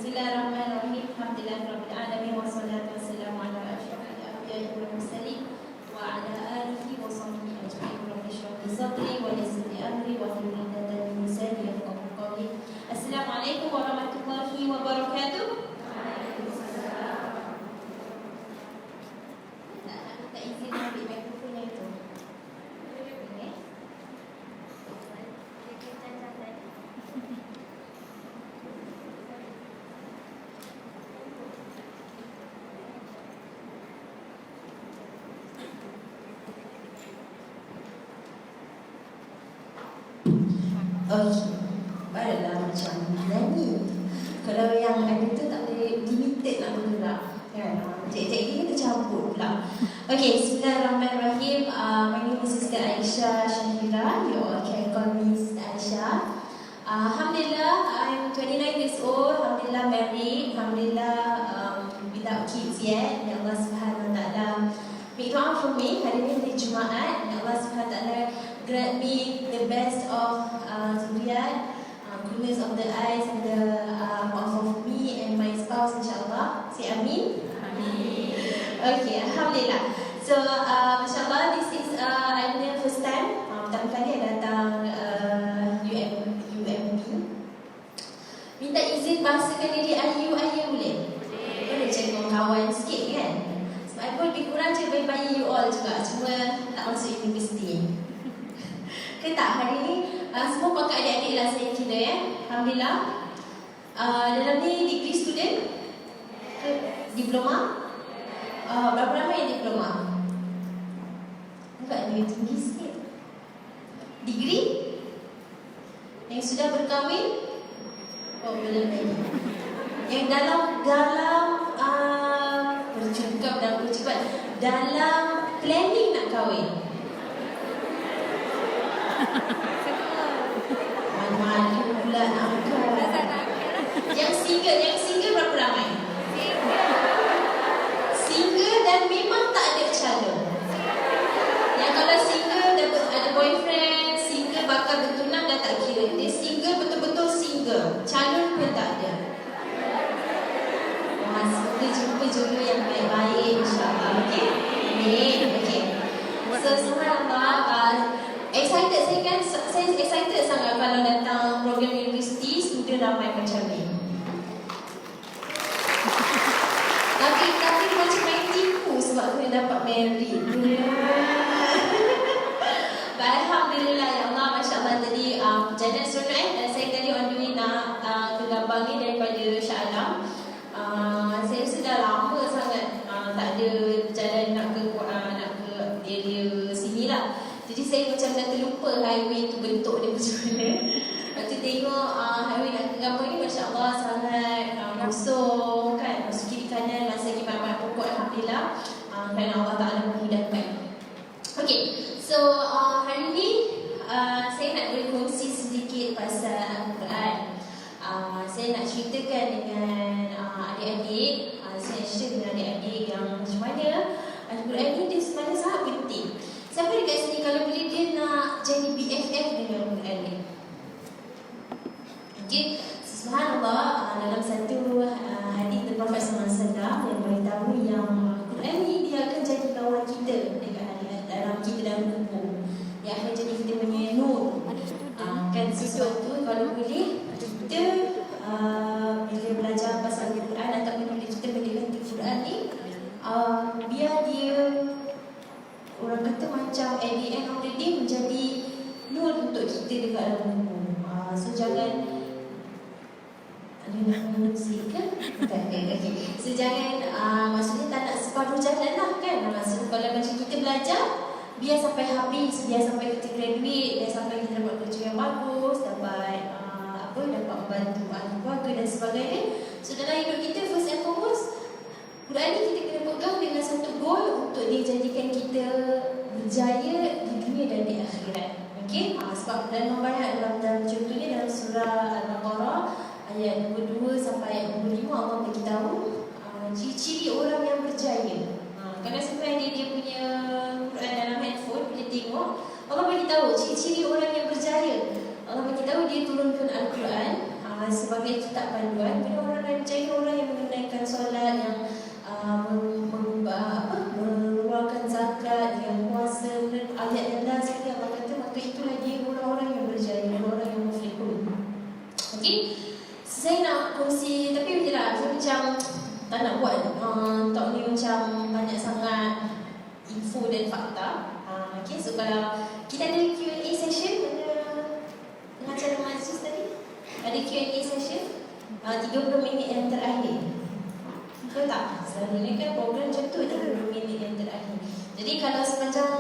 Bismillahirrahmanirrahim. Alhamdulillahirabbil alamin wassalatu wassalamu ala asyrafil anbiya'i wal mursalin wa ala alihi wa sahbihi ajma'in. Rabbi shrah li sadri wa yassir li amri wa hlul 'uqdatam min lisani yafqahu qawli. Assalamualaikum warahmatullahi wabarakatuh. Tak izin ambil mikrofonnya itu. Okey, barulah macam nyanyi. Kalau yang ada tu tak boleh limited nak bergerak kan? Cik-cik ini tercampur pula. Okey, Bismillahirrahmanirrahim. My name is Sister Aisyah Shahira. You all can call me Sister Aisyah. Alhamdulillah, I'm 29 years old. Alhamdulillah married. Alhamdulillah without kids yet. May Allah Subhanahu Wa Taala make dua for me. Hari ini hari Jumaat. May Allah Subhanahu Wa Taala grant me the best of zuriyat, goodness of the eyes and the of me and my spouse, insyaAllah. Say amin. Amin. Okay, Alhamdulillah. So, masyaAllah, this is I punya first time. Pertama kali datang UMB. Minta izin bahasakan diri Ayu boleh? Boleh cari kawan sikit kan? Sebab I pun lebih kurang je bayi you all juga. Cuma tak masuk universiti. Tak, hari ni semua pakai adik-adik lah saya kira ya. Alhamdulillah. Dalam ni degree student ke diploma? Berapa lama yang diploma? Enggak, dia tinggi sikit. Degree? Yang sudah berkahwin? Oh, belum lagi. Yang dalam bercakap dan bercepat dalam planning nak kahwin. Malu pula nak angkat. Yang single berapa ramai? Single dan memang tak ada calon. Yang kalau single dapat ada boyfriend, single bakal bertunang dah tak kira. Dia single betul-betul single. Calon pun tak ada. Semoga jumpa jodoh yang baik-baik, insyaAllah. Okay? Amin. Okay. So, subhanallah, excited saya excited sangat kalau datang program universiti, student ramai macam ni. Tapi macam main tipu sebab kena dapat merit. Alhamdulillah ya Allah, masya-Allah tadi perjalanan seronok dan saya tadi on the way nak ke Gambang ni daripada Shah Alam. Saya sudah lama sangat tak ada perjalanan nak ke area sini lah. Jadi saya macam dah terlupa highway tu bentuk dia macam mana. Lepas tu tengok highway nak ke Gambang ni, Masya Allah sangat kosong kan. Masuk kiri kanan masih lagi banyak pokok, Alhamdulillah. Kerana Allah Ta'ala memudahkan. Okay, so hari ni saya nak berkongsi sedikit pasal Al-Quran. Saya nak ceritakan dengan adik-adik. Saya cerita dengan adik-adik yang macam mana Al-Quran ni dia sebenarnya sangat penting. Siapa dekat sini kalau boleh dia nak jadi BFF dengan Al-Quran ni? Okay, subhanallah, dalam satu hadis the Prophet SAW yang beritahu yang Al-Quran ni dia akan jadi kawan kita dekat dalam kita dalam kubur. Dia akan jadi kita punya nur. Kan sesuatu kalau boleh kita bila belajar pasal Al-Quran ataupun bila kita mendengar Al-Quran ni, biar dia orang kata macam at the end of the day menjadi nur untuk kita dekat dalam kubur. So jangan ada nak mengusik kan? Okay. So jangan maksudnya tak nak separuh jalan lah kan? Maksudnya kalau macam kita belajar, biar sampai habis, biar sampai kita graduate, biar sampai kita dapat kerja yang bagus, dapat dapat membantu ahli keluarga dan sebagainya. So dalam hidup kita first and foremost, Quran ni kita kena pegang dengan satu goal untuk dijadikan kita berjaya di dunia dan di akhirat. Okey? Sebab dalam banyak dalam contohnya dalam surah Al-Baqarah ayat 22 sampai ayat 25 Allah beritahu ciri-ciri orang yang berjaya. Kerana sebenarnya dia punya Quran dalam handphone boleh tengok, Allah beritahu ciri-ciri orang yang berjaya. Allah beritahu dia turunkan Al-Quran sebagai kitab panduan kepada orang yang berjaya saya nak kongsi, tapi bila saya macam tak nak buat talk ni macam banyak sangat info dan fakta. Okay, so kalau kita ada Q&A session, ada pengacara mahasiswa tadi, ada Q&A session 30 minit yang terakhir. Betul tak? Selalunya kan program macam tu, 30 minit yang terakhir. Jadi kalau sepanjang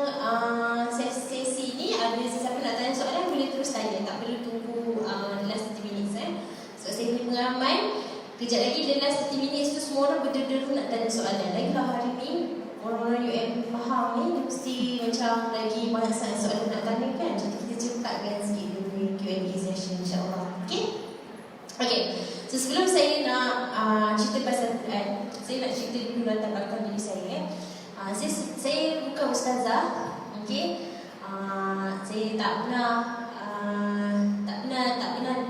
sesi ni ada sesiapa nak tanya soalan, boleh terus tanya, tak perlu tunggu last 30 minit. So saya punya pengalaman, kejap lagi the last 30 minit tu semua orang berdua-dua nak tanya soalan. Lagi kalau hari ni orang-orang UM faham ni, mesti macam lagi banyak sangat soalan nak tanya kan. Jadi kita cepatkan sikit dulu Q&A session, insyaAllah. Okay, so sebelum saya nak cerita pasal Quran, saya nak cerita dulu latar belakang diri saya. Saya bukan ustazah, okay. Saya tak pernah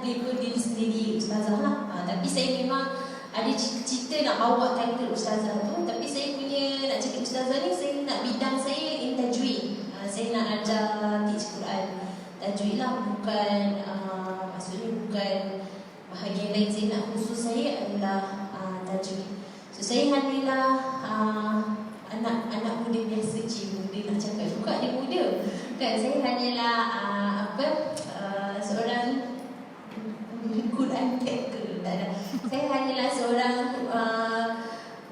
label diri sendiri ustazah lah. Tapi saya memang ada cita-cita nak bawa title ustazah tu. Tapi saya punya nak cakap ustazah ni, saya nak bidang saya in tajwid. Saya nak ajar teach Quran tajwid lah, bukan maksudnya bukan bahagian lain. Saya nak khusus saya adalah tajwid. So saya alhamdulillah anak muda biasa, muda nak cakap juga dia muda kan. Saya hanyalah seorang Quran taker, tak ada. Saya hanyalah seorang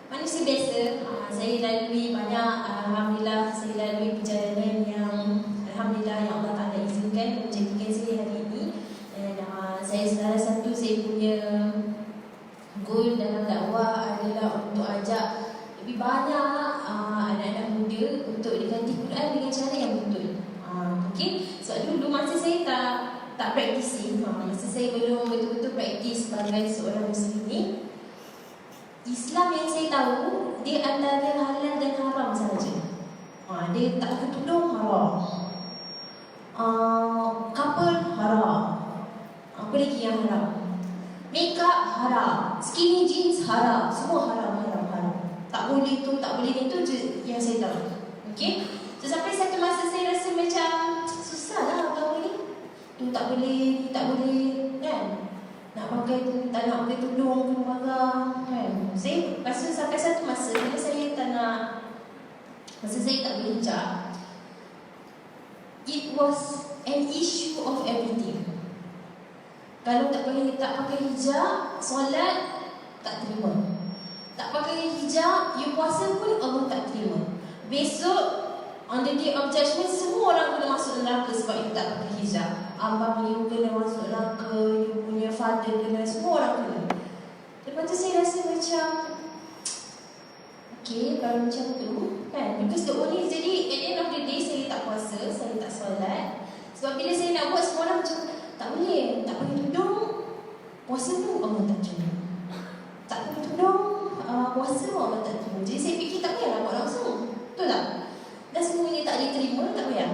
manusia biasa. Saya lalui banyak, alhamdulillah saya lalui perjalanan yang alhamdulillah yang Allah Ta'ala izinkan menjadikan saya hari ini. Dan saya salah satu saya punya goal dalam dakwah adalah untuk ajak lebih banyak anak-anak muda untuk diganti Quran dengan cara yang betul. Okay, so dulu masa saya tak praktisi, masa saya belum betul-betul praktis sebagai seorang muslim ni, Islam yang saya tahu dia antara halal dan haram saja. Dia tak pakai tudung haram, couple haram, apa lagi yang haram, makeup haram, skinny jeans haram, semua haram. Tak boleh tu, tak boleh itu je yang saya tahu. Okay, so sampai satu masa saya rasa macam susah lah agama ni. Tu tak boleh, ni tak boleh kan. Nak pakai tu, tak nak pakai tudung, kena marah kan. Saya rasa sampai satu masa bila saya tak nak, masa saya tak boleh hijab, it was an issue of everything. Kalau tak pakai hijab, solat tak terima. Tak pakai hijab, you puasa pun Allah tak terima. Besok on the day of judgment, semua orang kena masuk neraka sebab you tak pakai hijab. Abang you kena masuk neraka, you punya father kena, semua orang kena. Lepas tu saya rasa macam okay, kalau macam tu kan, because the only, jadi at the end of the day saya tak puasa, saya tak solat. Sebab bila saya nak buat, semua orang macam tak boleh, tak pakai tudung, puasa pun Allah tak terima. Tak pakai tudung, puasa Allah tak terima. Jadi saya fikir tak payahlah buat langsung, betul tak? Dan semuanya tak diterima, tak payah.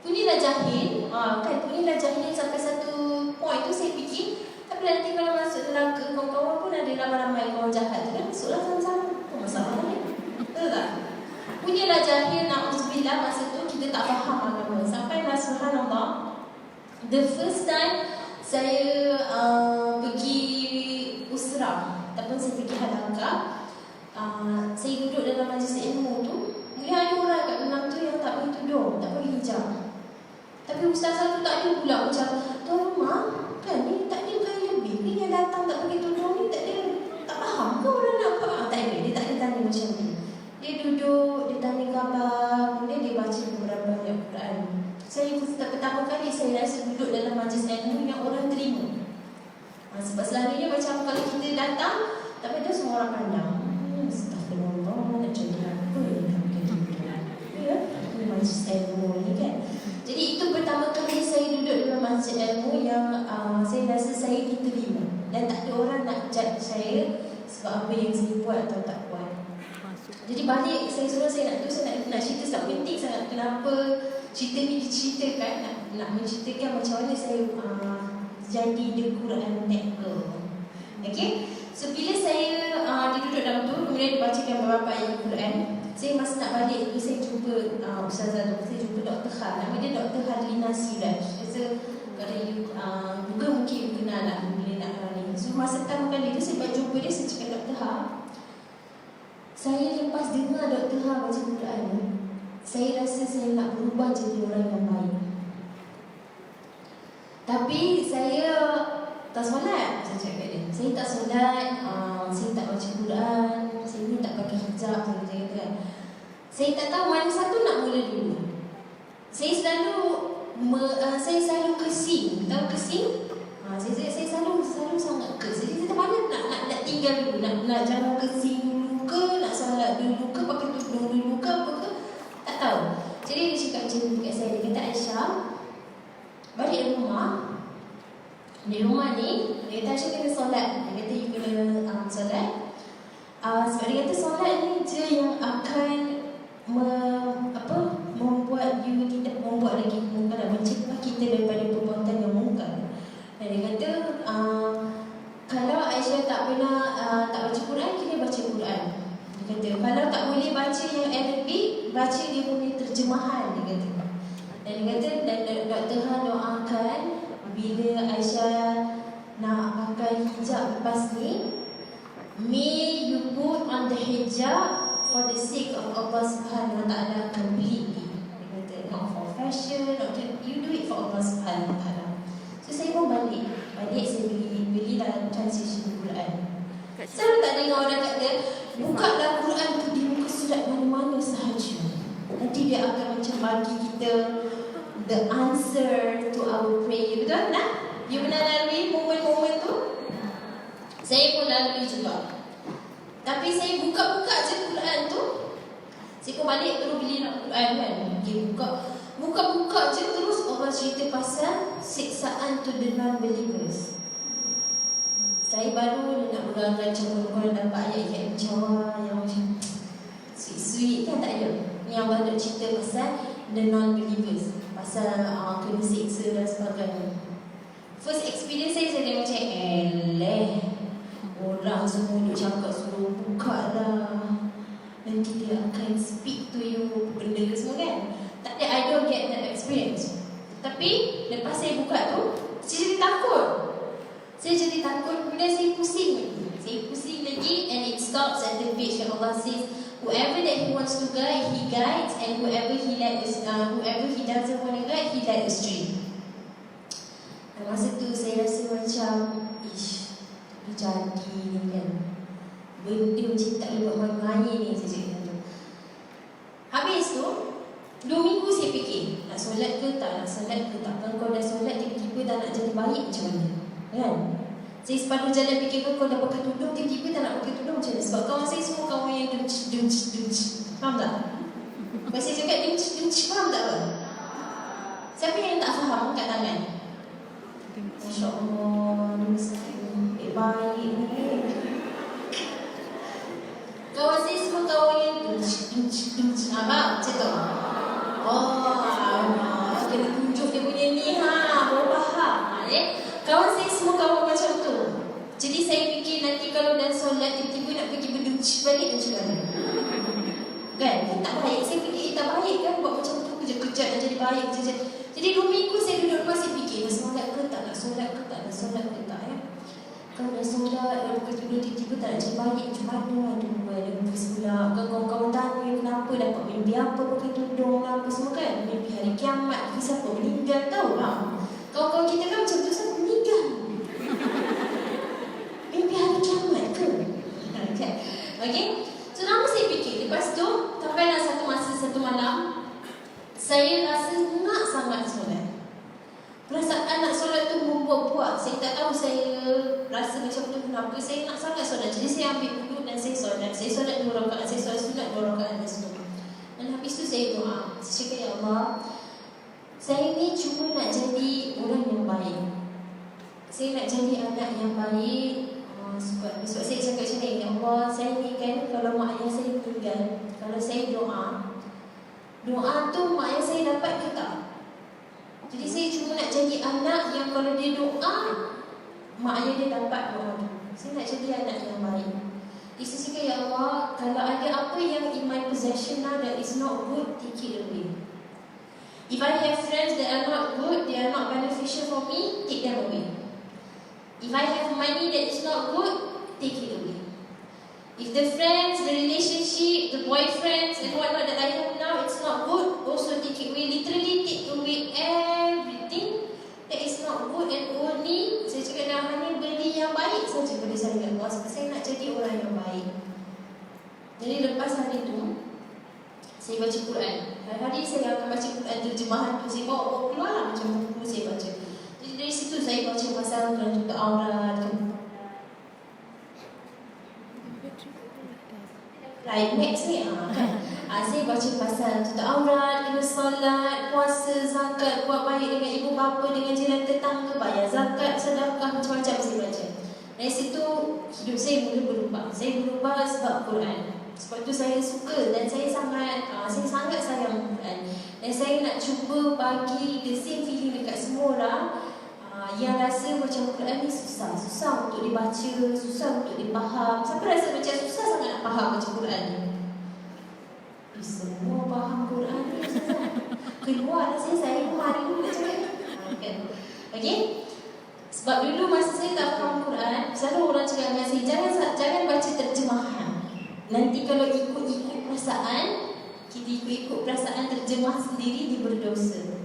Punyalah jahil, kan, punyalah jahil sampai satu point tu saya fikir, tapi nanti kalau masuk neraka, kawan-kawan pun ada ramai-ramai kawan jahat tu kan, masuklah sama-sama, apa masalah ni? Betul tak? Punyalah jahil, na'udzubillah, masa tu kita tak faham agama. Sampailah subhanallah, the first time saya pergi usrah ataupun saya pergi halaqah, saya duduk dalam majlis ilmu tu, mula ada orang kat dalam tu yang tak pakai tudung, tak pakai hijab. Tapi ustazah tu tak ada pula macam, tuan rumah kan ni tak ada kain lebih ni yang datang tak pakai tudung ni, tak ada, tak faham ke orang nak apa? Tak ada, dia tak ada tanya macam ni. Dia duduk, dia tanya khabar, kemudian dia baca beberapa ayat Quran. Saya pertama kali saya rasa duduk dalam majlis ilmu yang orang terima. Sebab selalunya macam kalau kita datang, tapi dia semua orang pandang, astagfirullah, nak jadi apa ya, ini majlis ilmu ni kan. Jadi itu pertama kali saya duduk dalam majlis ilmu yang saya rasa saya diterima. Dan tak ada orang nak judge saya sebab apa yang saya buat atau tak buat. Jadi balik saya suruh saya nak cerita sangat penting sangat. Kenapa cerita ni diceritakan, nak menceritakan macam mana saya jadi the Quran taker. Okay, so bila saya duduk dalam tu, kemudian dibacakan beberapa ayat Quran, saya masa nak balik tu saya jumpa ustazah tu, saya jumpa Dr. Khan, nama dia Dr. Hadlina Siraj. Saya kalau you Google mungkin you kenal lah, bila nak ni So masa pertama kali tu saya jumpa dia, saya cakap, Dr. Ha, saya lepas dengar Dr. Ha baca Quran ni, saya rasa saya nak berubah jadi orang yang baik. Tapi saya tak solat. Saya cakap kat dia, saya tak solat, saya tak baca Quran, saya ni tak pakai hijab, saya kata kan. Saya tak tahu mana satu nak mula dulu. Saya selalu kesing. Tahu kesing? Saya selalu sangat kesing. Jadi saya tak mana nak tinggal dulu, nak jalan kesing dulu ke, nak solat dulu ke, pakai tudung dulu ke, apa ke, tak tahu. Jadi dia cakap macam ni kat saya, dia kata, Aisyah, balik rumah. Di rumah ni, dia kata Aisyah kena solat. Dia kata you kena solat. Sebab dia kata solat ni je yang akan membuat you tidak membuat lagi mungkar dan mencegah kita daripada perbuatan yang mungkar. Dan dia kata kalau Aisyah tak pernah tak baca Quran, kita baca Quran. Dia kata kalau tak boleh baca yang Arabic, baca dia punya terjemahan, dia kata. Dan dia kata Dr. Ha doakan bila Aisyah nak pakai hijab lepas ni, may you put on the hijab for the sake of Allah Subhanahu Wa Taala completely. Dia kata not for fashion, you do it for Allah Subhanahu Wa Taala. So saya pun balik saya belilah translation Quran. Saya tak dengar orang kata bukalah Quran tu di muka surat mana-mana sahaja. Nanti dia akan macam bagi kita the answer to our prayer. Betul tak? You pernah lalui momen-momen tu? Saya pun lalui juga. Tapi saya buka-buka je Quran tu, saya pun balik terus beli nak Quran kan. Okay, buka-buka je terus Allah cerita pasal siksaan to the non-believers. Saya baru nak berancang Quran dapat ayat-ayat Jawa yang macam sweet-sweet kan, tak ada. Yang baru cerita pasal the non-believers, pasal kena siksa dan sebagainya. First experience saya tengok macam orang semua duk cakap suruh buka lah, nanti dia akan speak to you, benda ke semua kan. Tak ada, I don't get that experience. Tapi lepas saya buka tu, saya jadi takut. Kemudian saya pusing lagi. And it stops at the page yang Allah says, whoever that He wants to guide, He guides, and whoever He doesn't want to guide, He led astray. Dan masa tu saya rasa macam jadi ni kan, benda macam tak boleh buat main-main ni, saya cakap tu. Habis tu 2 minggu saya fikir, nak solat ke tak, nak solat ke tak. Kalau kau dah solat tiba-tiba tak nak jadi baik, macam mana kan? Saya separuh jalan fikir, kau dah pakai tudung tiba-tiba tak nak pakai tudung, macam mana? Sebab kawan saya semua kawan yang dunch. Faham tak? Lepas saya cakap dunch, faham tak apa? Siapa yang tak faham kat tangan? Masya Allah, ni mesti baik ni. Kawan saya semua kawan yang dunch. Abang, macam tu. Kena tunjuk dia punya ni baru faham. Kawan saya semua kawan macam tu. Jadi saya fikir nanti kalau dah solat tiba-tiba nak pergi berdunch balik macam mana? Kan? Tak baik. Saya fikir tak baik kan buat macam tu, kejap-kejap nak jadi baik. Jadi 2 minggu saya duduk rumah, saya fikir nak solat ke tak, nak solat ke tak, nak solat ke tak ya. Kalau dah solat, dah buka tudung tiba-tiba tak nak jadi baik, macam mana? Ada buka sebelah. Kawan-kawan tanya kenapa dapat mimpi apa pakai tudung apa semua kan. Mimpi hari kiamat ke siapa meninggal, tahu tak? Kawan-kawan kita kan macam tu, siapa meninggal? Mimpi hari kiamat ke? Okay? So lama saya fikir. Lepas tu, sampailah satu malam, saya rasa nak sangat solat. Perasaan nak solat tu membuat-buat. Saya tak tahu saya rasa macam tu kenapa. Saya nak sangat solat. Jadi saya ambil dulu dan saya solat. Saya solat 2 rakaat. Saya solat sunat 2 rakaat dan semua. Dan habis tu saya doa. Saya cakap, ya Allah, saya ni cuma nak jadi orang yang baik. Saya nak jadi anak yang baik. Sebab saya cakap macam ni, ya Allah, saya ni kan kalau mak ayah saya meninggal, kalau saya doa tu mak ayah saya dapat ke tak? Jadi saya cuma nak jadi anak yang kalau dia doa, mak ayah dia dapat doa tu. Saya nak jadi anak yang baik. Isteri cakap, ya Allah, kalau ada apa yang in my possession now that is not good, take it away. If I have friends that are not good, they are not beneficial for me, take them away. If I have money that is not good, take it away. If the friends, the relationship, the boyfriends and whatnot that I have now, it's not good, also take it away. Literally take away everything that is not good, and only saya cakap dah hanya beli yang baik saja pada saya kat luar, sebab saya nak jadi orang yang baik. Jadi lepas hari tu saya baca Quran. Hari-hari saya akan baca Quran, terjemahan tu saya bawa keluar lah, macam buku saya baca. Jadi dari situ saya baca pasal Quran tutup aurat, right, next ni kan. Saya baca pasal tutup aurat, kena solat, puasa, zakat, buat baik dengan ibu bapa, dengan jiran tetangga, bayar zakat, sedekah, macam-macam saya baca. Dari situ hidup saya mula berubah. Saya berubah sebab Quran. Sebab tu saya suka dan saya sangat sayang Quran. Dan saya nak cuba bagi the same feeling dekat semua orang yang rasa macam Quran ni susah untuk dibaca, susah untuk dipaham. Siapa rasa macam susah sangat nak faham baca Quran ni? Semua faham Quran ni susah. Keluar lah saya hari dulu nak cakap kan? Okay? Sebab dulu masa saya tak faham Quran, selalu orang cakap dengan saya, jangan baca terjemahan. Nanti kalau ikut perasaan, kita ikut perasaan terjemah sendiri, dia berdosa.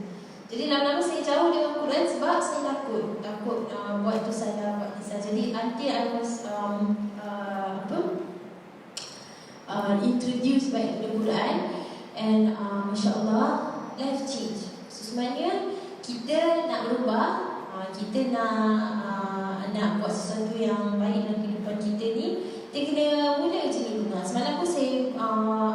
Jadi lama-lama saya jauh dengan Quran sebab saya takut buat tu salah, buat ni salah. Jadi until I was introduced by the Quran, and Masya Allah, life change. So sebenarnya kita nak berubah, kita nak buat sesuatu yang baik dalam kehidupan kita ni, kita kena mula je dulu. Semalam pun saya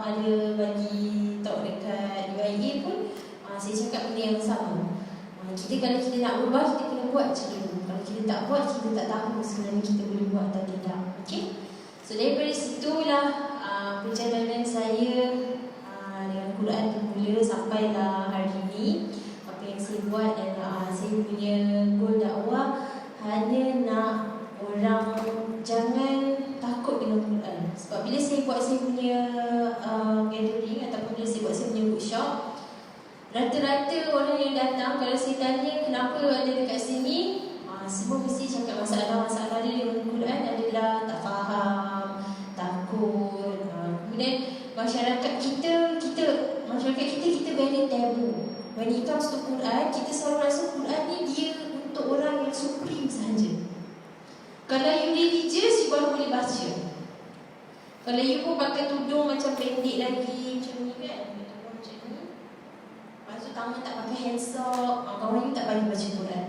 ada bagi talk dekat UIA pun, saya cakap benda yang sama. Kalau kita nak berubah, kita kena buat je dulu. Kalau kita tak buat, kita tak tahu sebenarnya kita boleh buat atau tidak. Okay? So daripada situlah perjalanan saya dengan Quran bermula sampailah hari ini. Apa yang saya buat, dan saya punya goal dakwah hanya nak orang jangan takut dengan Quran. Sebab bila saya buat saya punya gathering ataupun bila saya buat saya punya workshop, rata-rata orang yang datang, kalau saya tanya kenapa ada dekat sini, semua mesti cakap masalah-masalah dia dengan Quran adalah tak faham, takut. Kemudian masyarakat kita very tabu. When it comes to Quran, kita selalu rasa Quran ni dia untuk orang yang supreme sahaja. Kalau you religious, you baru boleh baca. Kalau you pun pakai tudung macam pendek lagi, macam ni kan, macam ni, lepas tu tangan tak pakai handsock, kawan you tak bagi baca Quran.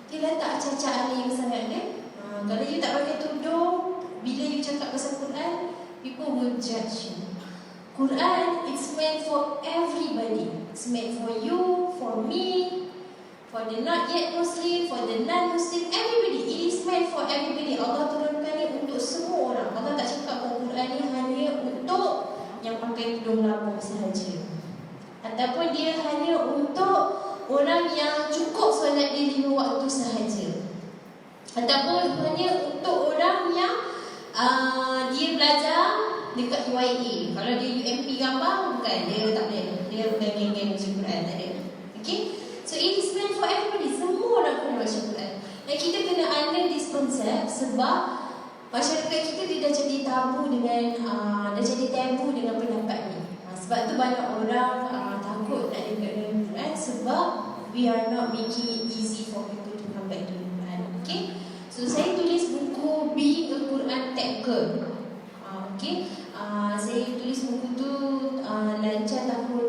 Dia letak acak-acak yang sangat kan. Kalau you tak pakai tudung, bila you cakap pasal Quran, people will judge you. Quran, it's meant for everybody. It's meant for you, for me, for the not yet Muslim, for the non-Muslim, everybody. It is meant for everybody. Allah turunkan ni untuk semua orang. Allah tak cakap bahawa Quran ni hanya untuk yang pakai tudung lapang sahaja, ataupun dia hanya untuk orang yang cukup solat dia 5 waktu sahaja, ataupun hanya untuk orang yang dia belajar dekat UIA. Kalau dia UMP gambar, bukan, dia tak boleh. Dia bukan geng-geng baca Quran, tak ada. Okay? So it is meant for everybody. Semua orang kena baca Quran. Dan kita kena under this concept sebab masyarakat kita dia dah jadi tabu dengan pendapat ni. Sebab tu banyak orang takut nak dekat dengan Quran sebab we are not making it easy for people to come back to Quran. Okay? So saya tulis buku Being a Quran Tech Girl. Okay? Saya tulis buku tu lancar tahun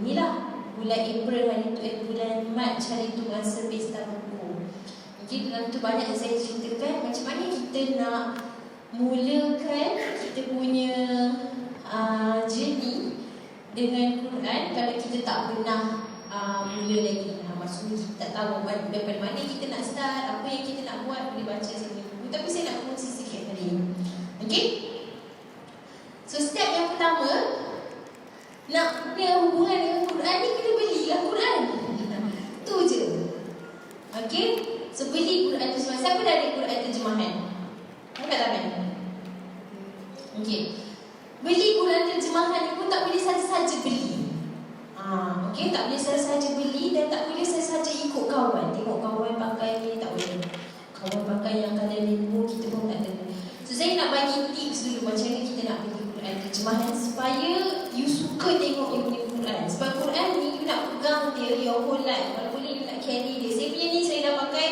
ni lah, bulan April hari tu, bulan Mac hari tu, masa pesta buku. Okay, dalam tu banyak saya ceritakan macam mana kita nak mulakan kita punya journey dengan Quran kalau kita tak pernah mula lagi. Maksudnya kita tak tahu daripada mana kita nak start, apa yang kita nak buat, boleh baca sendiri buku. Tapi saya nak kongsi sikit hari ini. Okay? So step yang pertama, nak punya hubungan dengan Quran ni, kena belilah Quran. Tu je. Okay? So beli Quran terjemahan. Siapa dah ada Quran terjemahan? Angkat tangan. Okay. Beli Quran terjemahan ni pun tak boleh saja-saja beli. Okay, tak boleh saja-saja beli dan tak boleh saja-saja ikut kawan. Tengok kawan pakai ni, tak boleh. Kawan pakai yang colour rainbow, kita pun tak ada. So saya nak bagi tips dulu macam mana kita nak pergi Quran terjemahan supaya you suka tengok you punya Quran. Sebab Quran ni you nak pegang dia your whole life. Kalau boleh you nak carry dia. Saya punya ni saya dah pakai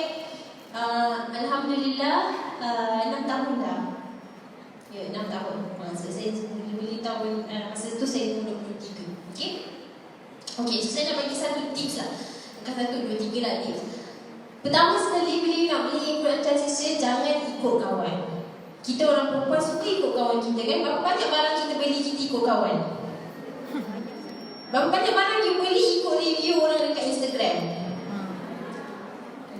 Alhamdulillah 6 tahun dah. Ya, 6 tahun. Masa saya beli tahun masa tu saya umur 23. Okey. Okey, so saya nak bagi satu tips lah. Bukan 1, 2, 3 lah tips. Pertama sekali, bila you nak beli Quran translation, jangan ikut kawan. Kita orang perempuan suka ikut kawan kita kan. Berapa banyak barang kita beli, kita ikut kawan. Berapa banyak barang you beli, ikut review orang dekat Instagram.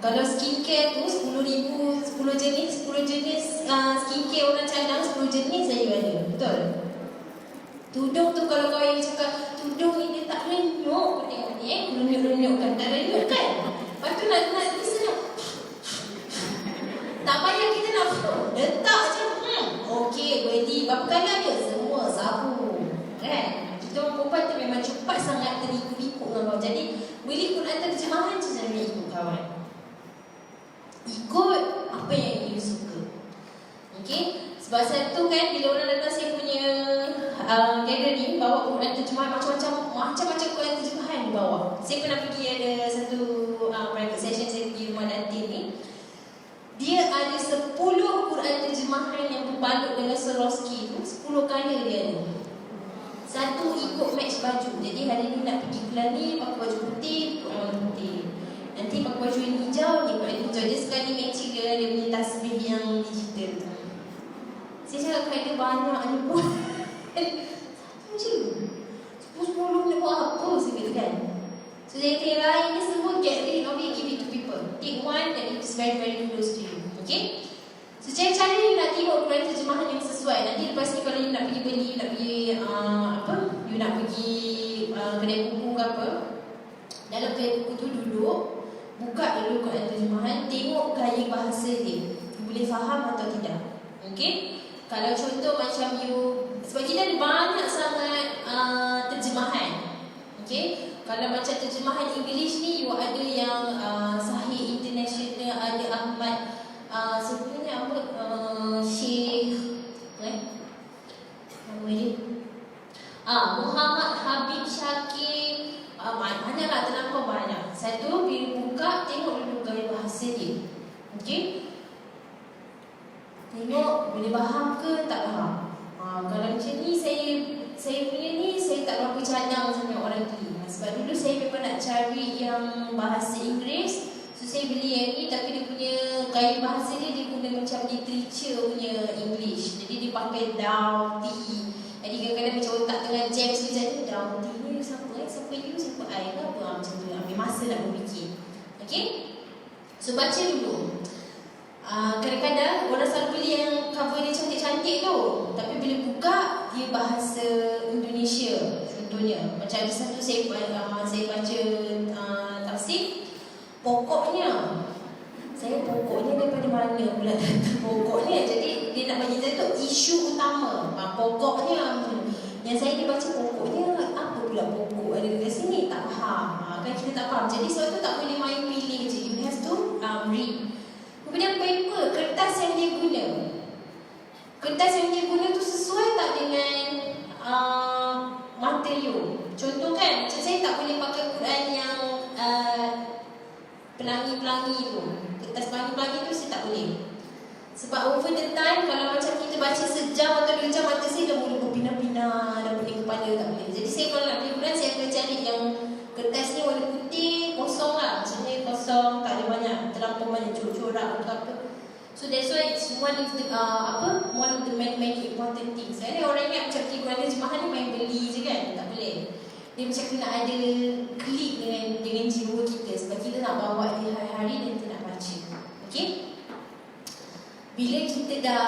Kalau skincare tu 10,000, 10 jenis skincare orang cadang, 10 jenis saya ada. Betul? Tudung tu kalau kawan you cakap, tudung ni dia tak renyuk. Tengok ni renyuk-renyuk kan. Tak renyuk kan? Lepas tu nak listen. Tak payah kita nak letak je. Okey, beli. Berapa kali ada? Semua sabu. Kan? Kita orang perempuan tu memang cepat sangat terikut-ikut dengan kawan. Jadi, beli Quran terjemahan je jangan ikut kawan. Ikut apa yang you suka. Okey? Sebab satu kan, bila orang datang saya punya gathering, bawa Quran terjemahan macam-macam Quran terjemahan dibawa. Saya pernah pergi ada satu private session saya pergi rumah Datin ni. Dia ada 10 Quran terjemahan yang berbalut dengan Swarovski tu, 10 colour dia ada. Satu ikut match baju. Jadi hari ni nak pergi kelas ni pakai baju putih, ikut warna putih. Nanti pakai baju yang hijau, ikut yang hijau. Dia sekali matching dengan dia punya tasbih yang digital tu. Saya cakap kan dia banyak ni pun. Satu je 10 ni buat apa saya kata kan. So saya kira ini semua get rid of it, give it to people. Take one that is very very close to you. Okay. So cara you nak tengok Quran terjemahan yang sesuai. Nanti lepas ni kalau you nak pergi beli, you nak pergi you nak pergi kedai buku ke apa, dalam kedai buku tu duduk, buka dulu Quran terjemahan, tengok gaya bahasa dia, you boleh faham atau tidak. Okay. Kalau contoh macam you, sebab kita ada banyak sangat terjemahan. Okay. Kalau macam terjemahan English ni, you ada yang Sahih International, ada Ahmad sebenarnya apa, Syekh nama dia Muhammad Habib Syakir, banyaklah, terlampau banyak. Satu, bila buka, tengok dulu gaya bahasa dia. Okay. Tengok boleh faham ke tak faham. Kalau macam ni saya punya ni, saya tak berapa cadang sangat orang tu. Sebab dulu saya memang nak cari yang bahasa Inggeris. So saya beli yang ni, tapi dia punya gaya bahasa dia guna macam literature punya English. Jadi dia pakai down, T. Jadi kadang-kadang macam otak tengah jam sekejap ni, down, T ni siapa you, siapa I ke apa, macam tu. Ambil masa nak berfikir. Okay. So baca dulu. Kadang-kadang orang selalu beli yang cover dia cantik-cantik tu, tapi bila buka dia bahasa Indonesia. Contohnya macam ada satu saya baca tafsir, pokoknya daripada mana pula pokoknya. Jadi dia nak bagi tahu isu utama, pokoknya. Yang saya dia baca pokoknya, apa pula pokok ada dekat sini, tak faham. Kan kita tak faham. Jadi sebab tu tak boleh main pilih je, you have to read. Kemudian paper, kertas yang dia guna. Kertas yang dia guna tu sesuai tak dengan material. Contoh kan, macam saya tak boleh pakai Quran yang pelangi-pelangi tu. Kertas pelangi-pelangi tu saya tak boleh. Sebab over the time, kalau macam kita baca sejam atau 2 jam, mata saya dah mula berpindah-pindah, dah pening kepala, tak boleh. Jadi saya kalau nak beli Quran, saya akan cari yang kertas ni warna putih, kosong lah. Maksudnya kosong, tak ada banyak, terlampau banyak corak-corak atau apa. So that's why it's one of the many important things. Jadi orang ingat macam Quran terjemahan ni main beli je kan, tak boleh. Dia macam kena ada klik dengan jiwa kita, sebab kita nak bawa dia hari-hari dan kita nak baca. Okay. Bila kita dah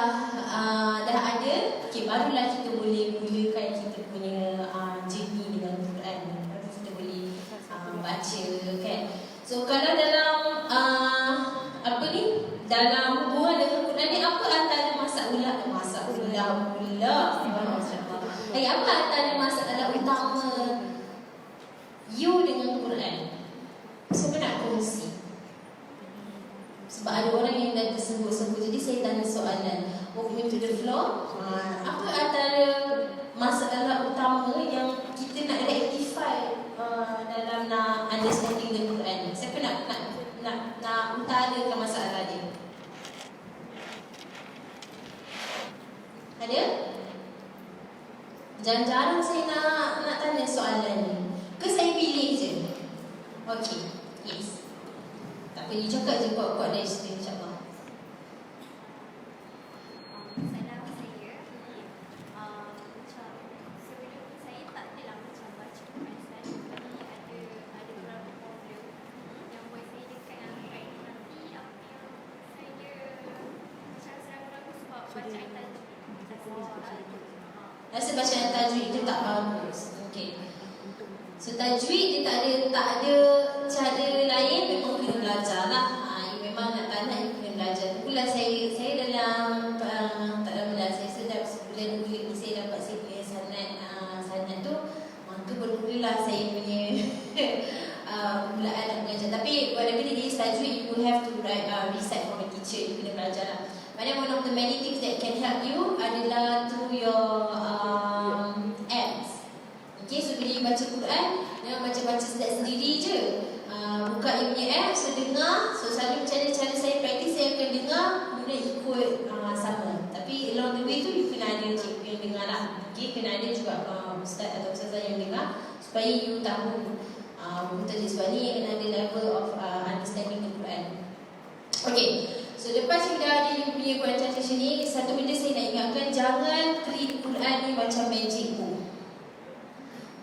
ada, okay, barulah kita boleh mulakan kita punya journey dengan Quran. Baru kita boleh baca kan. So kalau dalam dalam hubungan dengan Quran ni, apa antara masalah apa antara masalah utama you dengan Quran? Siapa nak kongsi? Sebab ada orang yang dah tersebut-sebut. Jadi saya tanya soalan, open to the floor. Apa antara masalah utama yang kita nak rectify dalam nak understanding the Quran? Siapa nak utarakan masalah dia? Ada? Jarang-jarang saya nak tanya soalan ni. Ke saya pilih je? Okey, yes. Tak apa, you cakap je kuat-kuat dari situ, insyaAllah. Salam saya. Macam sebelum saya tak adalah macam baca Quran selalu, tapi ada beberapa problem yang buat saya dekat dengan Quran nanti yang saya macam ragu-ragu sebab bacaan tajwid. Rasa bacaan tajwid itu tak bagus. Okey. So tajwid dia tak ada cara lain, memang kena belajar lah. Memang nak you kena belajar. Itulah saya dalam tak lama dah, saya sedap sebulan 2 ni saya dapat saya sanad tu. Maka bermulalah saya punya permulaan nak mengajar. Tapi whatever it is, tajwid you will have to recite from a teacher. You kena belajar lah. But one of the many things that can help you adalah through your apps. Okay, so bila you baca Quran, jangan baca-baca sendiri je. Buka you punya app, so dengar. So selalu macam mana cara saya praktis, saya akan dengar, kemudian ikut sama. Tapi along the way tu, you kena ada cikgu yang dengar lah. Okay, kena ada juga ustaz atau ustazah yang dengar, supaya you tahu betul je. Sebab ni kena ada level of understanding the Quran. Okay, so lepas you dah ada you punya Quran translation ni, satu benda saya nak ingatkan, jangan treat Quran ni macam magic book.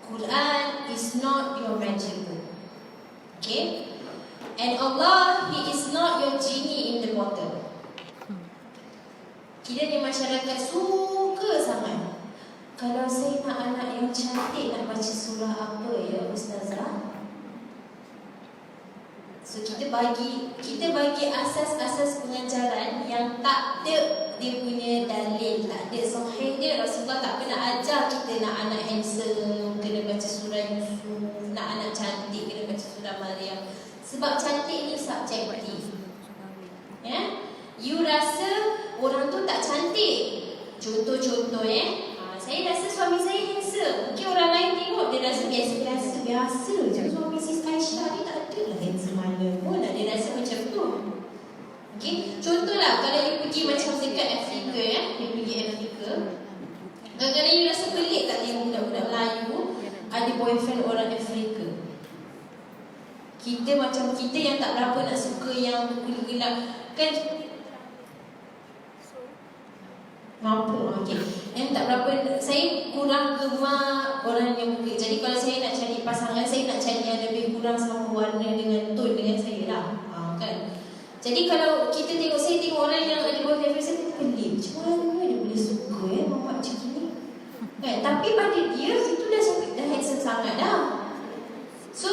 Quran is not your magic book. Okay? And Allah, He is not your genie in the bottle. Kiranya masyarakat suka sangat. Kalau saya nak anak yang cantik, nak baca surah apa ya Ustazah? So kita bagi asas-asas pengajaran yang tak ada dia punya dalil, tak ada sahih dia. Rasulullah tak pernah ajar kita nak anak handsome kena baca surah Yusuf, nak anak cantik kena baca surah Maryam. Sebab cantik ni subjektif. Ya? You rasa orang tu tak cantik. Contoh saya rasa suami saya handsome. Mungkin orang lain tengok dia rasa biasa je. Suami Sis Aisyah ni tak ada lah handsome mana pun. Dia rasa macam tu. Okay? Contohlah kalau you pergi macam dekat Afrika, you pergi Afrika, kadang-kadang you rasa pelik tak tengok budak-budak Melayu ada boyfriend orang Afrika. Kita macam kita yang tak berapa nak suka yang gelap-gelap kan. Mampu, okey. Yang tak berapa, saya kurang gemar orang yang muka. Jadi kalau saya nak cari pasangan, saya nak cari yang lebih kurang sama warna dengan tone dengan saya lah. Kan? Jadi kalau kita tengok, saya tengok orang yang ada boyfriend, saya pelik. Macam mana dia boleh suka mamak macam ni? Kan? Tapi pada dia, itu dah handsome sangat dah. So,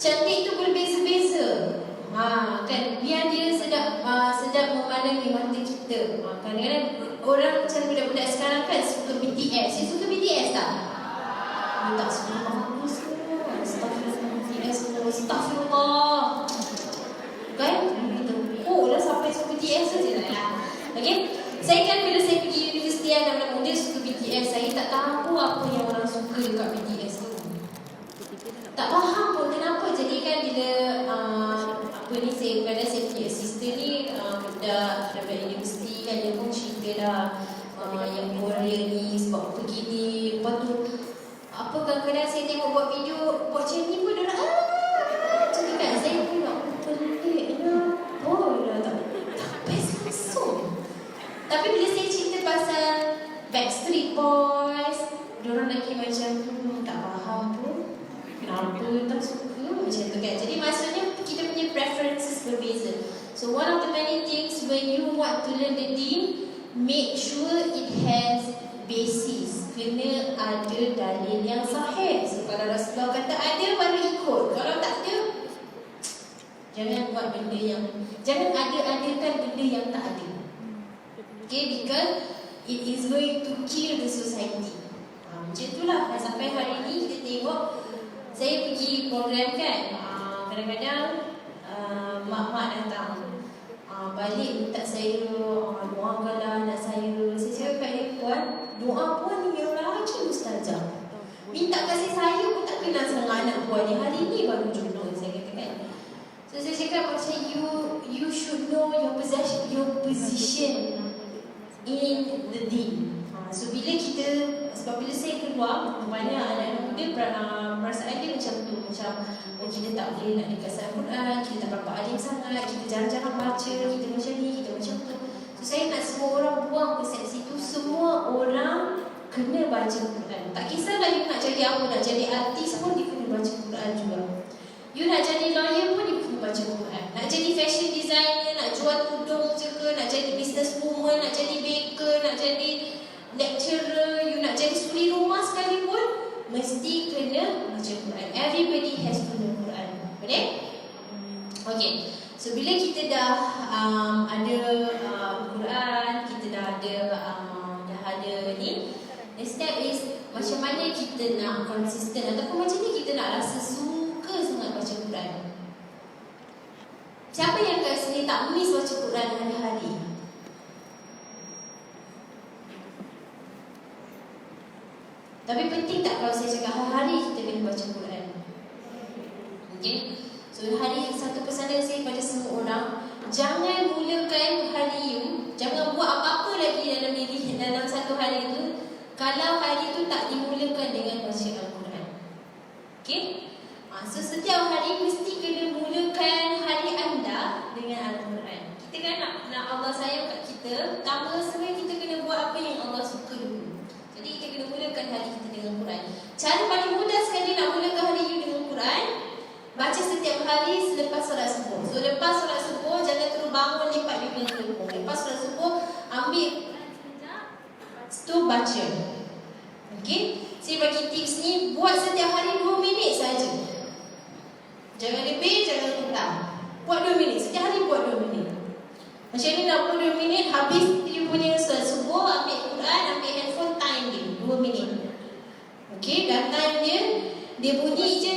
cantik tu berbeza-beza. Kan? Biar dia sedap memandangi mata kita. Kadang-kadang orang macam budak-budak sekarang kan suka BTS. Saya suka BTS tak? Tak suka bagus semua. Astagfirullah. Kan? Oh lah sampai suka BTS saja lah. Okay? Saya kan bila saya pergi universiti anak-anak muda suka BTS, saya tak tahu apa yang orang suka dekat BTS tu. Tak faham pun kenapa. Jadi kan bila saya punya sister ni budak universiti kan, dia pun cerita dah yang Korea ni sebab apa gini. Lepas tu apa kadang-kadang saya tengok buat video buat macam ni pun dia nak jadi kan saya pun nak peliknya. Oh dah tak best langsung. Tapi bila saya cerita pasal Backstreet Boys, diorang lagi macam tak faham pun kenapa tak suka macam tu kan. Jadi maksudnya kita punya preferences berbeza. So one of the many things when you want to learn the deen, make sure it has basis. Kena ada dalil yang sahih. So kalau Rasulullah kata ada, baru ikut. Kalau tak ada, jangan buat benda yang, jangan ada-adakan benda yang tak ada. Okay, because it is going to kill the society. Macam itulah. Sampai hari ni kita tengok, saya pergi program kan, kadang-kadang mak-mak datang. balik minta saya doakanlah anak saya. Saya cakap kat dia, puan, doa puan ni yang rajin ustazah. Minta kasih saya pun tak kenal sama anak puan ni. Hari ni baru jumpa, saya kata kan. So saya cakap macam you should know your position in the deen. So bila kita, sebab bila saya keluar, banyak anak-anak muda perasaan dia macam tu, macam kita tak boleh nak dekat Al-Quran, kita tak berapa alim sangat, kita jarang-jarang baca, kita macam ni, kita macam tu. So saya nak semua orang buang persepsi tu. Semua orang kena baca Quran. Tak kisahlah you nak jadi apa, nak jadi artis pun dia kena baca Quran juga. You nak jadi lawyer pun dia kena baca Quran. Nak jadi fashion designer, nak jual tudung je ke, nak jadi business woman, nak jadi baker, nak jadi lecturer, you nak jadi suri rumah sekalipun, mesti kena baca Quran. Everybody has to know Quran. Boleh? Okay. So bila kita dah ada Quran, kita dah ada ni, the step is macam mana kita nak konsisten, ataupun macam ni kita nak rasa suka sangat baca Quran. Siapa yang kat sini tak miss baca Quran hari-hari? Tapi penting tak kalau saya cakap hari-hari kita kena baca Quran? Okay. So hari satu pesanan saya pada semua orang, jangan mulakan hari you, jangan buat apa-apa lagi dalam satu hari itu kalau hari itu tak dimulakan dengan baca Al-Quran. Okay. So setiap hari mesti kena mulakan hari anda dengan Al-Quran. Kita kan nak Allah sayang kat kita, pertama sebenarnya kita kena buat apa yang Allah suka dulu. Jadi kita kena mulakan hari kita dengan Quran. Cara paling mudah sekali nak mulakan hari you dengan Quran, baca setiap hari selepas solat subuh. So lepas solat subuh, jangan terus bangun lipat you punya telefon. Lepas solat subuh, ambil tu baca. Okay. Saya bagi tips ni, buat setiap hari 2 minit saja. Jangan lebih, jangan kurang. Buat 2 minit, setiap hari buat 2 minit. Macam ni 62 minit, habis you punya solat subuh, ambil Quran, ambil handphone, time dia 2 minit. Okay, dan time dia bunyi je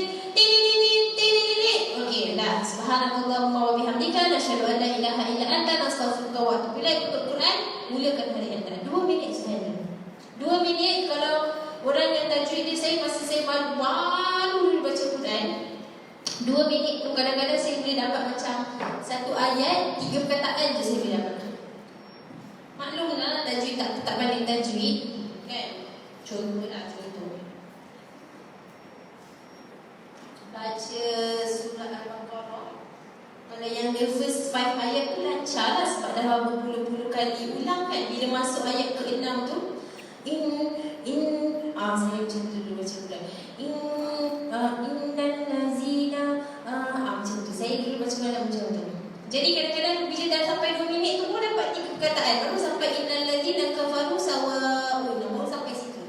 okey, dah. Subhanallahumma wa bihamdika, nasyhadu an la ilaha illa anta, nastaghfiruka wa atubu ilaik. Ikut Quran, mulakan hari anda 2 minit sahaja. 2 minit. Kalau orang yang tajwid dia, saya masa saya malu baca Quran, 2 minit tu kadang-kadang saya boleh dapat macam satu ayat 3 perkataan je saya boleh dapat. Maklumlah tajwid tak balik tajwid kan. Contoh baca surah Al-Baqarah, kalau yang the first 5 ayat tu lancar lah, sebab dah berpuluh-puluh kali ulang kan. Bila masuk ayat ke-6 tu, saya macam tu dulu baca Quran. Innal lazina macam tu. Saya dulu baca Quran macam tu. Jadi kadang-kadang bila dah sampai 2 minit tu pun dapat 3 perkataan, baru sampai innal lazina kafaru sawa'un, baru sampai situ.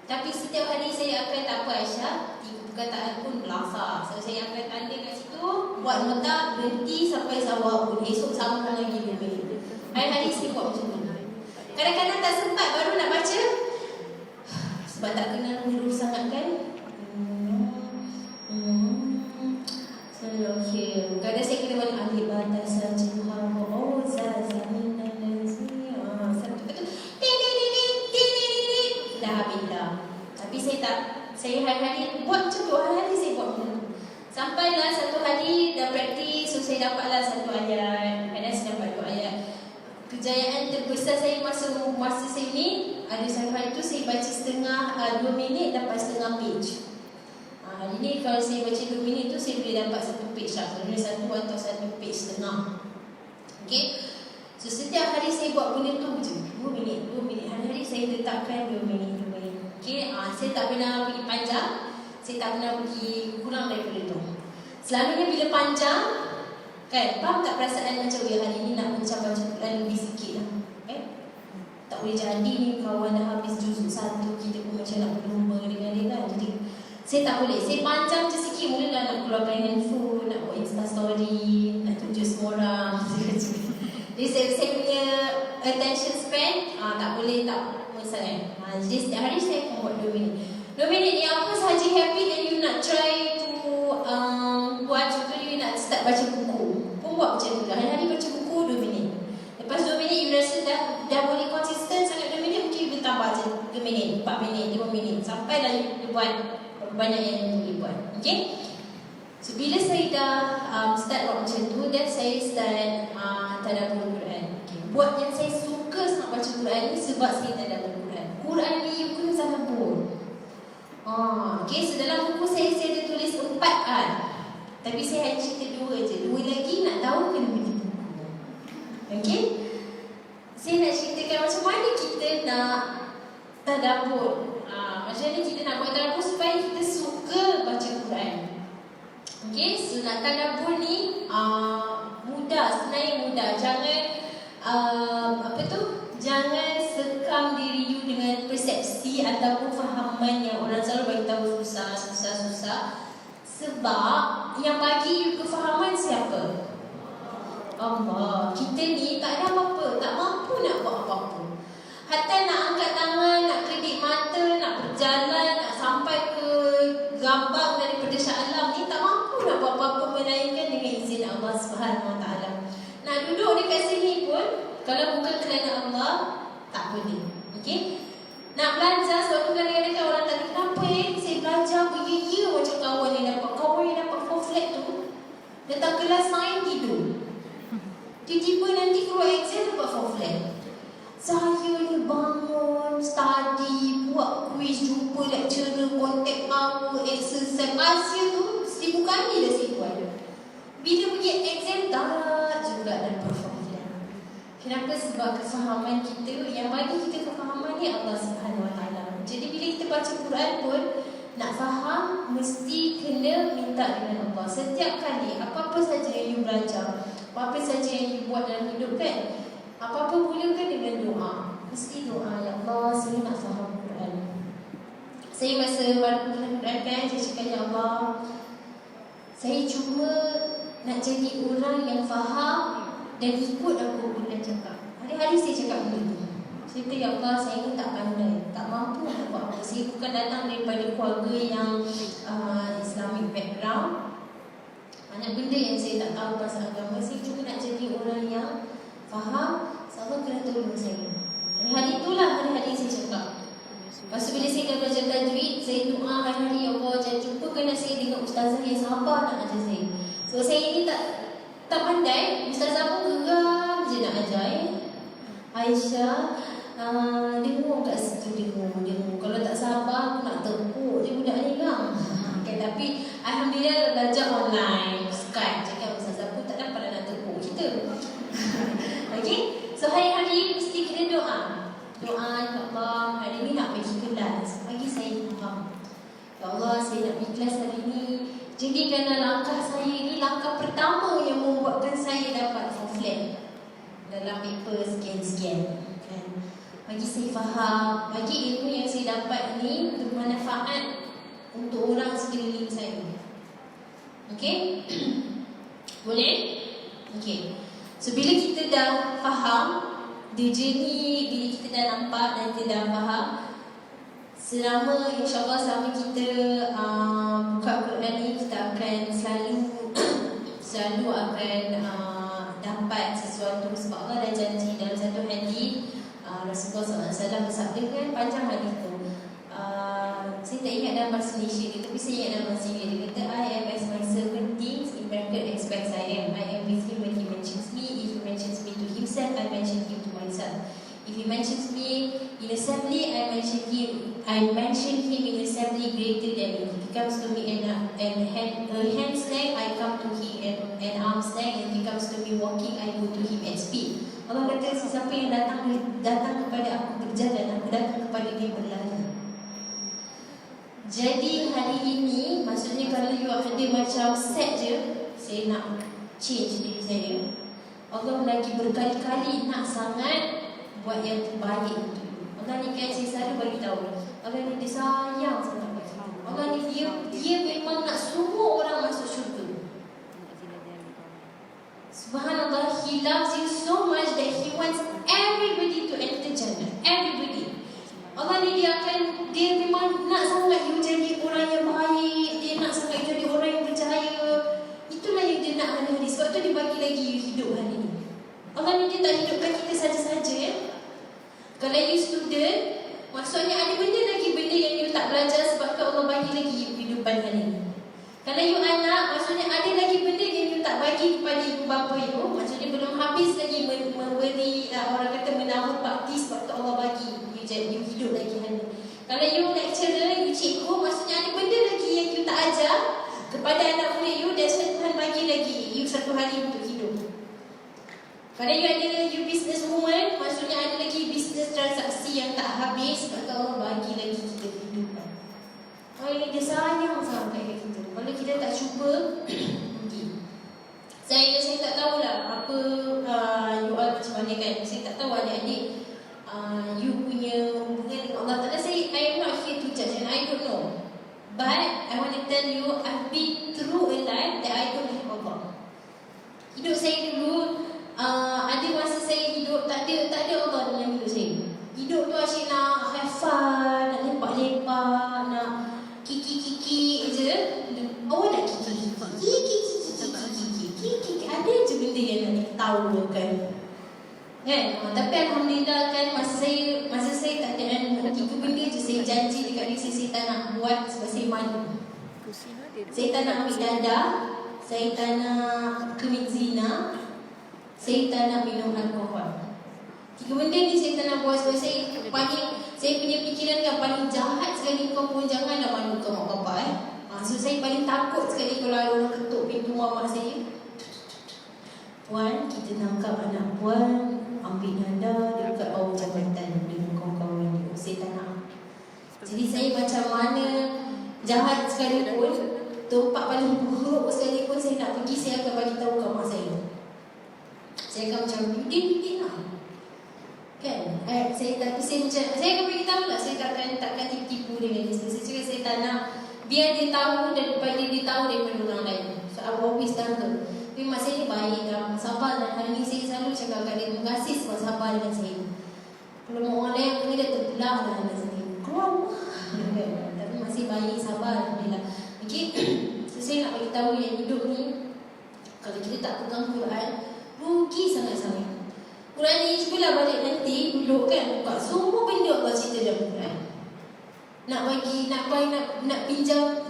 Tapi setiap hari saya akan tak apa Aisyah, 3 perkataan pun melafaz. So saya akan tanda kat situ, buat nota, berhenti sampai sawa'un. Esok sambung lagi 2 minit. Hari-hari saya buat macam tu. Kadang-kadang tak sempat baru nak baca, sebab tak kenal huruf sangat kan. Kadang saya kena buat alif batas saja. Oh zazamin nazmi. Satu betul. Dah habis dah. Tapi saya hari-hari buat macam tu. Hari-hari saya buat macam tu. Sampailah satu hari dah praktis, so saya dapatlah 1 ayat. Kadang saya dapat 2 ayat. Kejayaan terbesar saya masa saya ni, ada satu hari tu saya baca 2 minit dapat setengah page. Hari ni kalau saya baca 2 minit tu, saya boleh dapat 1 page lah. Sebenarnya 1 atau 1 page setengah. Okay. So setiap hari saya buat benda tu je, 2 minit. Hari-hari saya letakkan 2 minit. Okay. Saya tak pernah pergi panjang, saya tak pernah pergi kurang daripada tu. Selalunya bila panjang kan, faham tak perasaan macam hari ni nak macam baca Quran lebih sikit lah. Tak boleh jadi ni kawan dah habis juzuk 1, kita pun macam nak berlumba dengan dia kan. Jadi saya tak boleh, saya panjang je sikit, mulalah nak keluarkan handphone, nak buat Insta story, nak tunjuk semua orang. Jadi saya punya attention span tak boleh sangat. Jadi setiap hari saya akan buat 2 minit. 2 minit ni apa sahaja happy dan you nak try to buat. Contohnya you nak start baca buku, pun buat macam tu. Hari-hari minit, 4 minit, 5 minit, sampailah you buat banyak yang you boleh buat. Okay? So bila saya dah start buat macam tu, dan saya start tadabbur Quran. Okay. Buat yang saya suka sangat baca Quran ni sebab saya tadabbur Quran. Quran ni you kena tadabbur. Okay, so dalam buku saya ada tulis 4 tapi saya hanya cerita 2 je. 2 lagi nak tahu kena beli buku. Okay? Saya nak ceritakan macam mana kita nak tadabbur. Macam mana kita nak buat tadabbur supaya kita suka baca Quran. Okay, so nak tadabbur ni mudah, sebenarnya mudah. Jangan jangan sekam diri you dengan persepsi ataupun fahaman yang orang selalu bagi tahu susah. Sebab yang bagi you kefahaman siapa? Allah. Kita ni tak ada apa-apa, tak mampu nak buat apa-apa. Hatta nak angkat tangan, nak kedip mata, nak berjalan, nak sampai ke gambang daripada Shah Alam ni, tak mampu nak buat apa-apa melainkan dengan izin Allah Subhanahu Wa Taala. Nak duduk dekat sini pun, kalau bukan kerana Allah, tak boleh. Okay? Nak belajar, sebab tu kadang-kadang orang tanya, kenapa saya belajar beria-ia macam kawan yang dapat. Kawan yang dapat 4 flat tu, datang kelas main tidur. Tiba-tiba nanti keluar exam dapat 4 flat. Saya ni bangun, study, buat quiz, jumpa lecturer, contact power, exercise. Asia tu 1000 kali dah saya buat. Bila pergi exam, tak juga dapat 4 flat. Kenapa? Sebab kefahaman kita, yang bagi kita kefahaman ni Allah Subhanahu Wa Taala. Jadi bila kita baca Quran pun, nak faham mesti kena minta dengan Allah. Setiap kali apa-apa saja yang you belajar, apa-apa saja yang you buat dalam hidup kan, apa-apa mulakan dengan doa. Mesti doa, ya Allah, saya nak faham Quran. Saya masa baru Quran kan, saya cakap, ya Allah, saya cuma nak jadi orang yang faham dan ikut apa Quran cakap. Hari-hari saya cakap begitu. Saya kata, ya Allah, saya ni tak pandai, tak mampu nak buat apa. Saya bukan datang daripada keluarga yang Islamic background. Banyak benda yang saya tak tahu pasal agama. Saya cuma nak jadi orang yang faham. Allah kena tolong saya. Hari itulah hari-hari saya cakap. Lepas tu bila saya dah belajar tajwid, saya doa hari-hari, ya Allah, jangan jumpakan saya dengan ustazah yang sabar nak ajar saya. So saya ni tak pandai. Ustazah pun geram je nak ajar. Aisyah, dengar kat situ, dengar. Kalau tak sabar, aku nak tepuk je budak ni kan. Okay, tapi alhamdulillah belajar online, Skype. Cakap ustazah pun tak dapat nak tepuk kita. Okay, so hari-hari mesti kena doa. Doa, ya Allah, hari ni nak pergi kelas, bagi saya faham. Ya Allah, saya nak pergi kelas hari ni, jadikanlah langkah saya ni langkah pertama yang membuatkan saya dapat 4 flat dalam paper sekian-sekian kan. Bagi saya faham, bagi ilmu yang saya dapat ni bermanfaat untuk orang sekeliling saya. Okay? Boleh? Okay. So bila kita dah faham the journey, bila kita dah nampak dan kita dah faham, selama insyaAllah selama kita buka Quran ni, kita akan selalu akan dapat sesuatu. Sebab Allah dah janji dalam satu hadis, Rasulullah SAW bersabda kan, panjang hadis tu. Saya tak ingat dalam bahasa Malaysia dia, tapi saya ingat dalam bahasa Inggeris. Dia kata, I am as my servant thinks, in bracket expects I am. I am with him when he mentions me. If he mentions me to himself, I mention him to myself. If he mentions me in assembly, I mention him in assembly greater than me. If he comes to me and hand length, I come to him and arm's length. If he comes to me walking, I go to him at speed. Allah kata, sesiapa yang datang kepada aku berjalan, aku datang kepada dia berlari. Jadi hari ini, maksudnya kalau you ada macam set je, saya nak change diri saya, Allah lagi berkali-kali nak sangat buat yang terbaik untuk you. Allah ni kan saya selalu bagi tahu, Allah ni dia sayang sangat bagi kita. Allah ni dia memang nak semua orang masuk syurga. Subhanallah, He loves you so much that He wants everybody to enter Jannah. Everybody. Allah ni dia memang nak sangat you jadi orang yang baik. Dia nak sangat you jadi orang yang berjaya. Itulah yang dia nak hari-hari. Sebab tu dia bagi lagi you hidup hari ni. Allah ni dia tak hidupkan kita saja-saja ya. Kalau you student, maksudnya ada benda Kalau you anak, maksudnya ada lagi benda yang you tak bagi kepada ibu bapa you. Maksudnya belum habis lagi memberi, orang kata menahun bakti sebab tu Allah bagi you hidup lagi hari. Kalau you lecturer, you cikgu, maksudnya ada benda lagi yang you tak ajar kepada anak murid you, dan Tuhan bagi lagi you satu hari untuk hidup. Kalau you ada you business woman, maksudnya ada lagi business transaksi yang tak habis sebab Allah bagi lagi kita kehidupan. Oh, ini dia sayang sangat kat kita. Kalau kita tak cuba, okay. Saya tak tahulah apa you all macam mana kan. Saya tak tahu adik-adik you punya hubungan dengan Allah Ta'ala. I am not here to judge and I don't know. But I want to tell you, I've been through a life that I don't have Allah. Hidup saya dulu, ada masa saya hidup tak ada Allah dalam hidup saya. Hidup tu asyik nak have fun, nak lepak-lepak, nak kiki-kiki je. Awak nak kiki-kiki. Ada je benda yang nak ditawakan. Kan? Tapi alhamdulillah kan, masa saya tak ada tiga benda je saya janji dekat diri saya tak nak buat sebab saya malu. Saya tak nak ambil dadah, saya tak nak kemit zina, saya tak nak minum alkohol. Tiga benda ni saya tak nak buat sebab saya punya pikiran yang paling jahat sekali, kau pun janganlah malu kau mak bapak So saya paling takut sekali kalau ada orang ketuk pintu mamak saya. Puan, kita tangkap anak puan, ambil dadah dekat bawah jabatan dengan kawan-kawan dia. Saya tak nak. Jadi saya macam mana jahat sekalipun, tempat paling buruk sekalipun saya nak pergi, saya akan bagi tahu kat mak saya. Saya akan macam Yudin lah. Kan? Saya akan beritahu lah, saya takkan tipu dengan dia. Saya cakap saya tak nak biar dia tahu daripada dia tahu daripada orang lain. So I always done tu. Tapi mak saya ni baik dan sabar, dan hari ni saya selalu cakap kat dia, terima kasih sebab sabar dengan saya. Kalau orang lain kena dia terbelah lah dengan saya. Keluar tapi masih baik, sabar, alhamdulillah. Okay. So saya nak beritahu yang hidup ni, kalau kita tak pegang Quran, rugi sangat-sangat. Quran ni cubalah balik nanti, duduk kan, buka semua benda Allah cerita dalam Quran. Nak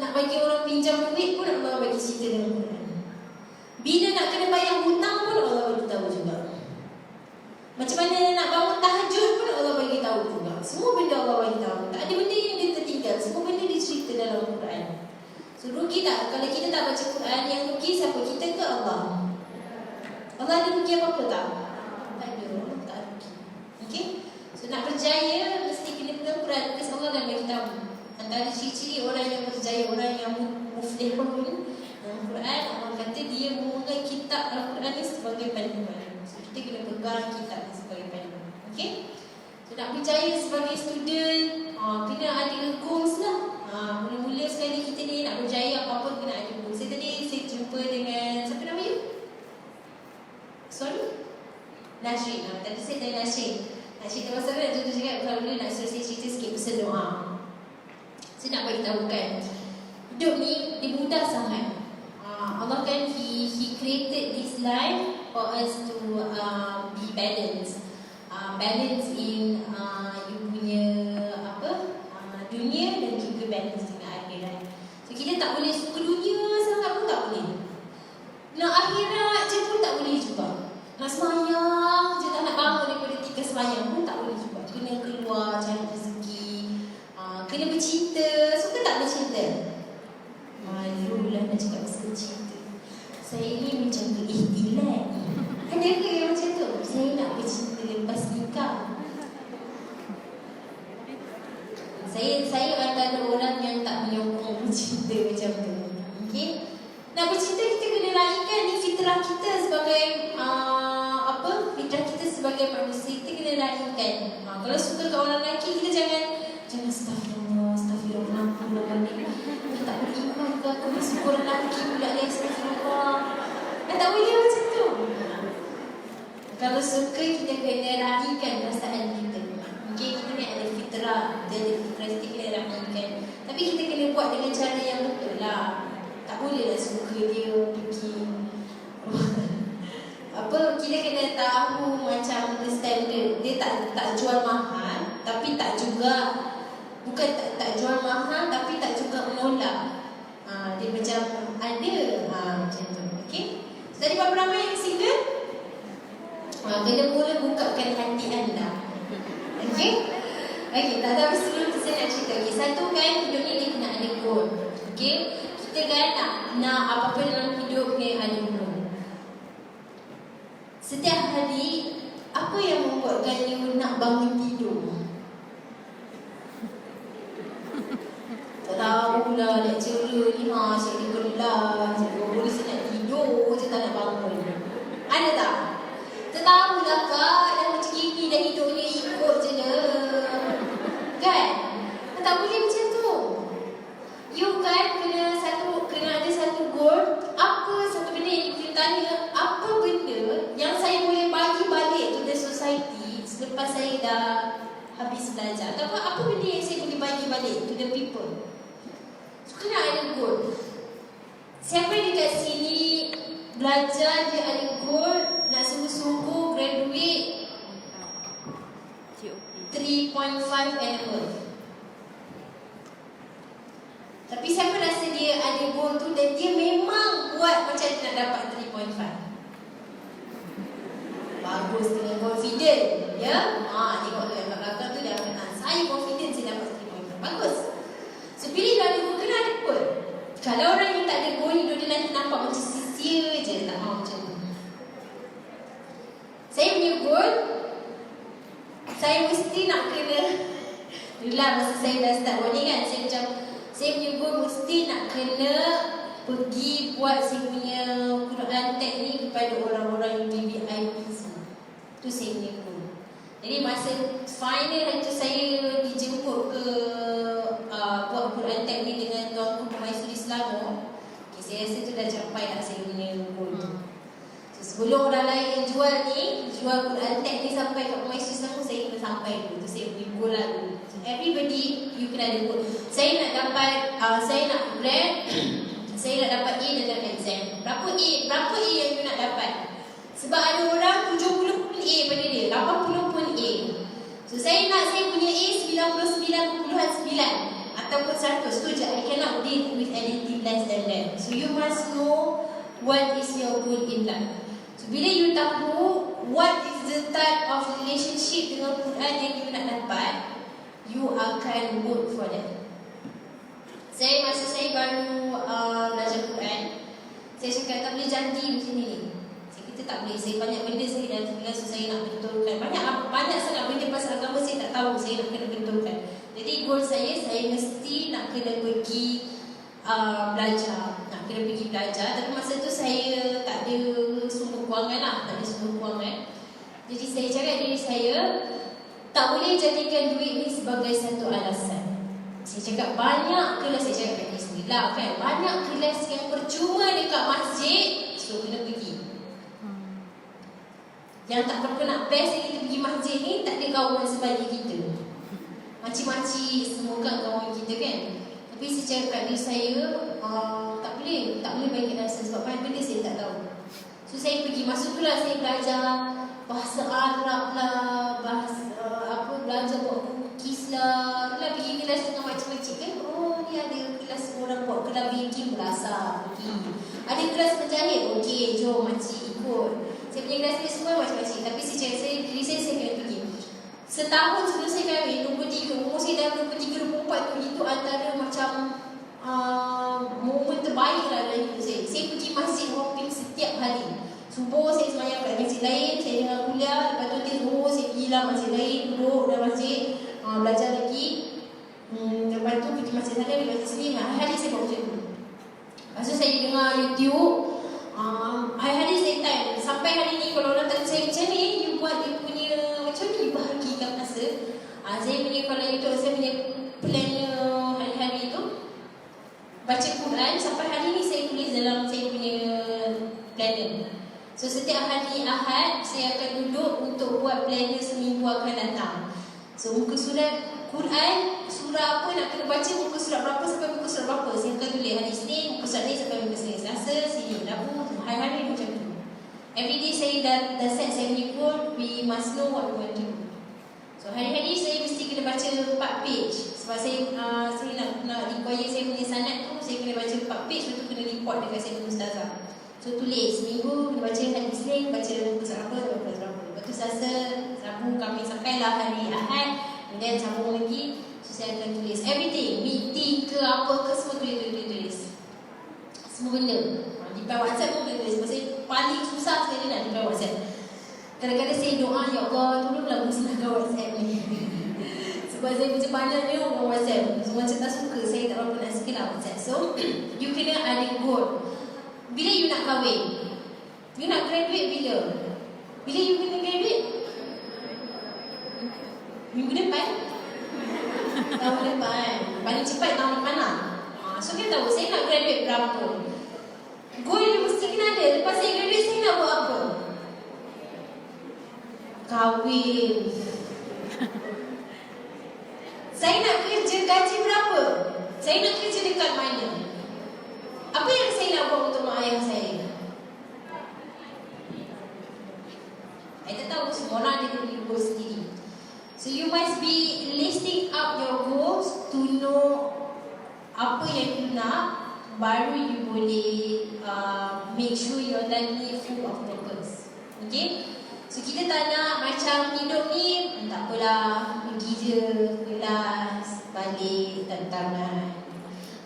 bagi orang pinjam duit pun Allah bagi cerita dalam Quran. Bila nak kena bayar hutang pun Allah bagi tahu juga. Macam mana nak bangun tahajud pun Allah bagi tahu juga. Semua benda Allah bagi tahu. Tak ada benda yang dia tertinggal. Semua benda dicerita dalam Quran. So rugi tak? Kalau kita tak baca Quran, yang rugi siapa? Kita ke Allah? Allah ada rugi apa-apa tak? Tak ada. Tak rugi. Okay? So nak berjaya, mesti kena pegang Quran. Because Allah dah bagi tahu. Antara ciri-ciri orang yang berjaya, orang yang muflih pun dalam Quran, Allah kata dia memegang kitab Al-Quran ni sebagai panduan. So kita kena pegang kitab ni sebagai panduan. Okay? So nak berjaya sebagai student, kena ada goals lah. Mula-mula sekali kita ni nak berjaya apa-apa kena ada goals. Saya jumpa dengan, siapa nama you? Sorry? Nasrin. Tadi saya tanya Nasrin. Nasrin tak pasal nak tutup cakap, kalau boleh nak suruh saya cerita sikit pasal doa. Saya nak beritahu kan, hidup ni dia mudah sangat. Allah kan He created this life for us to be balanced. Balance in you punya dunia dan juga balance dengan akhirat. So kita tak boleh suka dunia sangat pun tak boleh. Nak akhirat je pun tak boleh juga. Nak semayang je, tak nak bangun daripada 3 semayang pun tak boleh juga. Kena keluar cari rezeki, kena bercinta. Suka tak bercinta? Malu lah nak cakap pasal cinta. Saya ni macam keikhtilat. Ada ke yang macam tu? Saya nak bercinta lepas nikah. Saya antara orang yang tak menyokong bercinta macam tu. Okay? Nak bercinta kita kena raikan ni fitrah kita sebagai fitrah kita sebagai manusia, kita kena raikan. Kalau suka kat orang lelaki, kita jangan astagfirullah, tak beriman ke aku masuk orang lelaki pula dia, astagfirullah. Tak boleh macam tu. Kalau suka, kita kena raikan perasaan kita. Okay, kita ni ada fitrah, kita kena raikan. Tapi kita kena buat dengan cara yang betul lah. Tak boleh lah suka dia pergi kita kena tahu macam the standard. Dia tak jual mahal, tapi tak juga, bukan tak jual mahal, tapi tak juga menolak. Dia macam ada macam tu. Okay. So, tadi berapa ramai yang single? Kena mula bukakan hati anda. Okay. Okay, tak tahu sebelum tu saya nak cerita. Okay, satu kan hidup ni dia kena ada goal. Okay. Kita kan nak apa-apa dalam hidup ni ada goal. Setiap hari, apa yang membuatkan you nak bangun tidur? Tak tahu lah, lecturer ni saya kelas, boleh saya nak tidur je tak nak bangun. Ada tak? Tak tahulah kak, dah macam gini dah hidup ni ikut je dah. Kan? Tak boleh macam tu. You kan kena ada satu goal. Apa satu benda yang you tanya, apa benda yang saya boleh bagi balik to the society selepas saya dah habis belajar? Atau apa benda yang saya boleh bagi balik to the people? So, kena ada goal. Siapa yang dekat sini belajar dia ada goal nak sungguh-sungguh graduate 3.5 and above? Tapi siapa rasa dia ada goal tu dan dia memang buat macam dia nak dapat 3.5? Bagus, dengan confident. Ya? Tengok tu yang kat belakang tu dia akan saya confident saya dapat 3.5. Bagus. So, pilih dah ada goal, kena ada goal. Kalau orang yang tak ada goal, hidup dia nanti nampak macam sia je. Tak mahu macam tu. Saya punya goal, saya mesti nak kena itulah masa saya dah start warning kan, saya punya goal mesti nak kena pergi buat saya punya Quran teknik kepada orang-orang yang BBIPC. Itu saya punya goal. Jadi masa final hari tu saya dijemput ke buat Quran teknik dengan Tuanku Permaisuri Selangor. Okay, saya rasa tu dah capai lah saya punya goal tu. So, sebelum orang lain yang jual Quran teknik sampai ke Permaisuri Selangor, saya kena sampai dulu. Tu saya punya goal lah dulu. Everybody, you kena ada goal. Saya nak dapat, saya nak grad, saya nak dapat A dalam exam. Berapa A yang you nak dapat? Sebab ada orang 70 pun A pada dia, 80 pun A. So saya nak saya punya A 99.9 ataupun 100 tu je. I cannot deal with anything less than that. So you must know what is your goal in life. So bila you tahu what is the type of relationship dengan Quran yang you nak dapat, you akan work for that. Masa saya baru belajar Quran, saya cakap tak boleh janji macam ni. Saya kata tak boleh. Saya banyak benda saya dah tinggal, so saya nak betulkan. Banyak sangat benda pasal agama saya tak tahu, saya nak kena betulkan. Jadi goal saya mesti nak kena pergi belajar. Nak kena pergi belajar. Tapi masa tu saya tak ada sumber kewangan lah. Tak ada sumber kewangan. Jadi saya cakap diri saya, tak boleh jadikan duit ni sebagai satu alasan. Saya cakap banyak kelas, saya cakap kat diri sendiri lah kan, banyak kelas yang percuma dekat masjid, so kena pergi. Yang tak terkena best yang kita pergi masjid ni, tak ada kawan sebalik kita. Makcik-makcik semua kan kawan kita kan. Tapi saya cakap kat diri saya, tak boleh bagi alasan sebab banyak benda saya tak tahu. So saya pergi, masa tu lah saya belajar bahasa Arab lah, belajar buat cookies lah. Pergi kelas dengan makcik-makcik kan. Oh, ni ada kelas orang buat kedai baking, berasa pergi. Ada kelas menjahit, okey, jom makcik ikut. Saya punya kelas ni semua makcik-makcik. Tapi diri saya kena pergi. Setahun sebelum saya kahwin, 23, umur saya dah 23, 24 tu, itu antara macam momen terbaik lah dalam hidup saya. Saya pergi masjid hopping setiap hari. Subuh saya semayang kat masjid lain, saya dengar kuliah, lepas tu tidur, saya pergi lah masjid lain, duduk dalam masjid, belajar lagi. Lepas tu pergi masjid sana, pergi masjid sini, hari-hari saya buat macam tu. Lepas tu saya dengar YouTube, hari-hari saya time. Sampai hari ni kalau orang tanya saya macam ni, you buat dia punya, macam ni you bahagikan masa. Saya punya, kalau YouTube, saya punya plannya hari-hari tu baca Quran, sampai hari ni saya tulis dalam saya punya planner. So setiap hari Ahad saya akan duduk untuk buat planner seminggu akan datang. So muka surat Quran, surah apa nak kena baca, muka surat berapa sampai muka surat berapa, saya akan tulis hari Isnin, muka surat ni sampai muka Senin, Selasa, sini, Rabu, hari-hari macam tu. Everyday saya dah set saya punya goal, we must know what we want to do. So hari-hari saya mesti kena baca 4 page. Sebab saya nak require saya punya sanad tu, saya kena baca 4 page, lepas tu kena report dekat saya punya ustazah. So tulis seminggu kena baca hadis ni, baca buku apa. Lepas tu Selasa, Rabu, Khamis sampailah hari Ahad, kemudian sambung lagi. So saya akan tulis everything, meeting ke apa ke semua tulis. Semua benda. Di WhatsApp pun boleh tulis. Sebab saya paling susah sekali nak di WhatsApp. Kadang-kadang saya doa, ya Allah, tolonglah musnahkan WhatsApp ni. Sebab saya macam banyak ni orang WhatsApp. So macam tak suka, saya tak berapa nak suka lah WhatsApp. So you kena ada goal. Bila you nak kahwin? You nak graduate bila? Bila you kena graduate? Minggu depan? Tahun depan. Paling cepat tahun depan lah. So kita tahu saya nak graduate berapa. Goal dia mesti kena ada. Lepas saya graduate, saya nak buat apa? Kahwin. Saya nak kerja gaji berapa? Saya nak kerja dekat mana? Apa yang saya nak buat untuk mak ayah saya? Saya tak tahu, semua orang ada goal sendiri. So you must be listing up your goals to know apa yang you nak, baru you boleh make sure your life ni full of purpose. Okay? So kita tak nak macam hidup ni, tak apalah, pergi je kelas, balik, tantangan,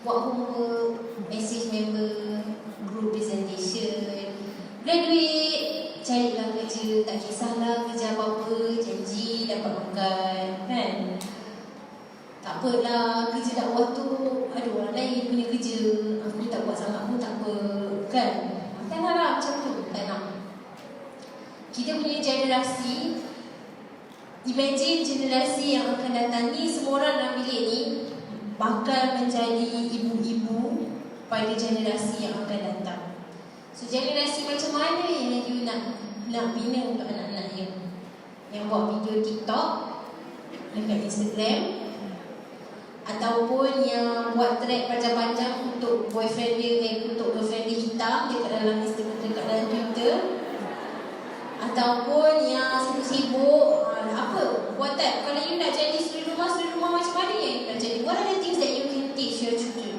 buat homework, message member, group presentation, graduate, carilah kerja, tak kisahlah kerja apa-apa, janji dapat makan, kan? Tak apalah, kerja dakwah tu, ada orang lain punya kerja, aku tak buat sangat pun tak apa, kan? Tak nak lah macam tu, tak nak. Kita punya generasi, imagine generasi yang akan datang ni, semua orang dalam bilik ni bakal menjadi ibu-ibu pada generasi yang akan datang. So generasi macam mana yang you nak bina untuk anak-anak yang buat video TikTok dekat Instagram, ataupun yang buat thread panjang-panjang untuk boyfriend dia, untuk girlfriend dia hitam dekat dalam Instagram, dekat dalam Twitter, ataupun yang sibuk-sibuk apa, buat tak? Kalau you nak jadi suri rumah macam mana yang you nak jadi? What are the things that you can teach your children?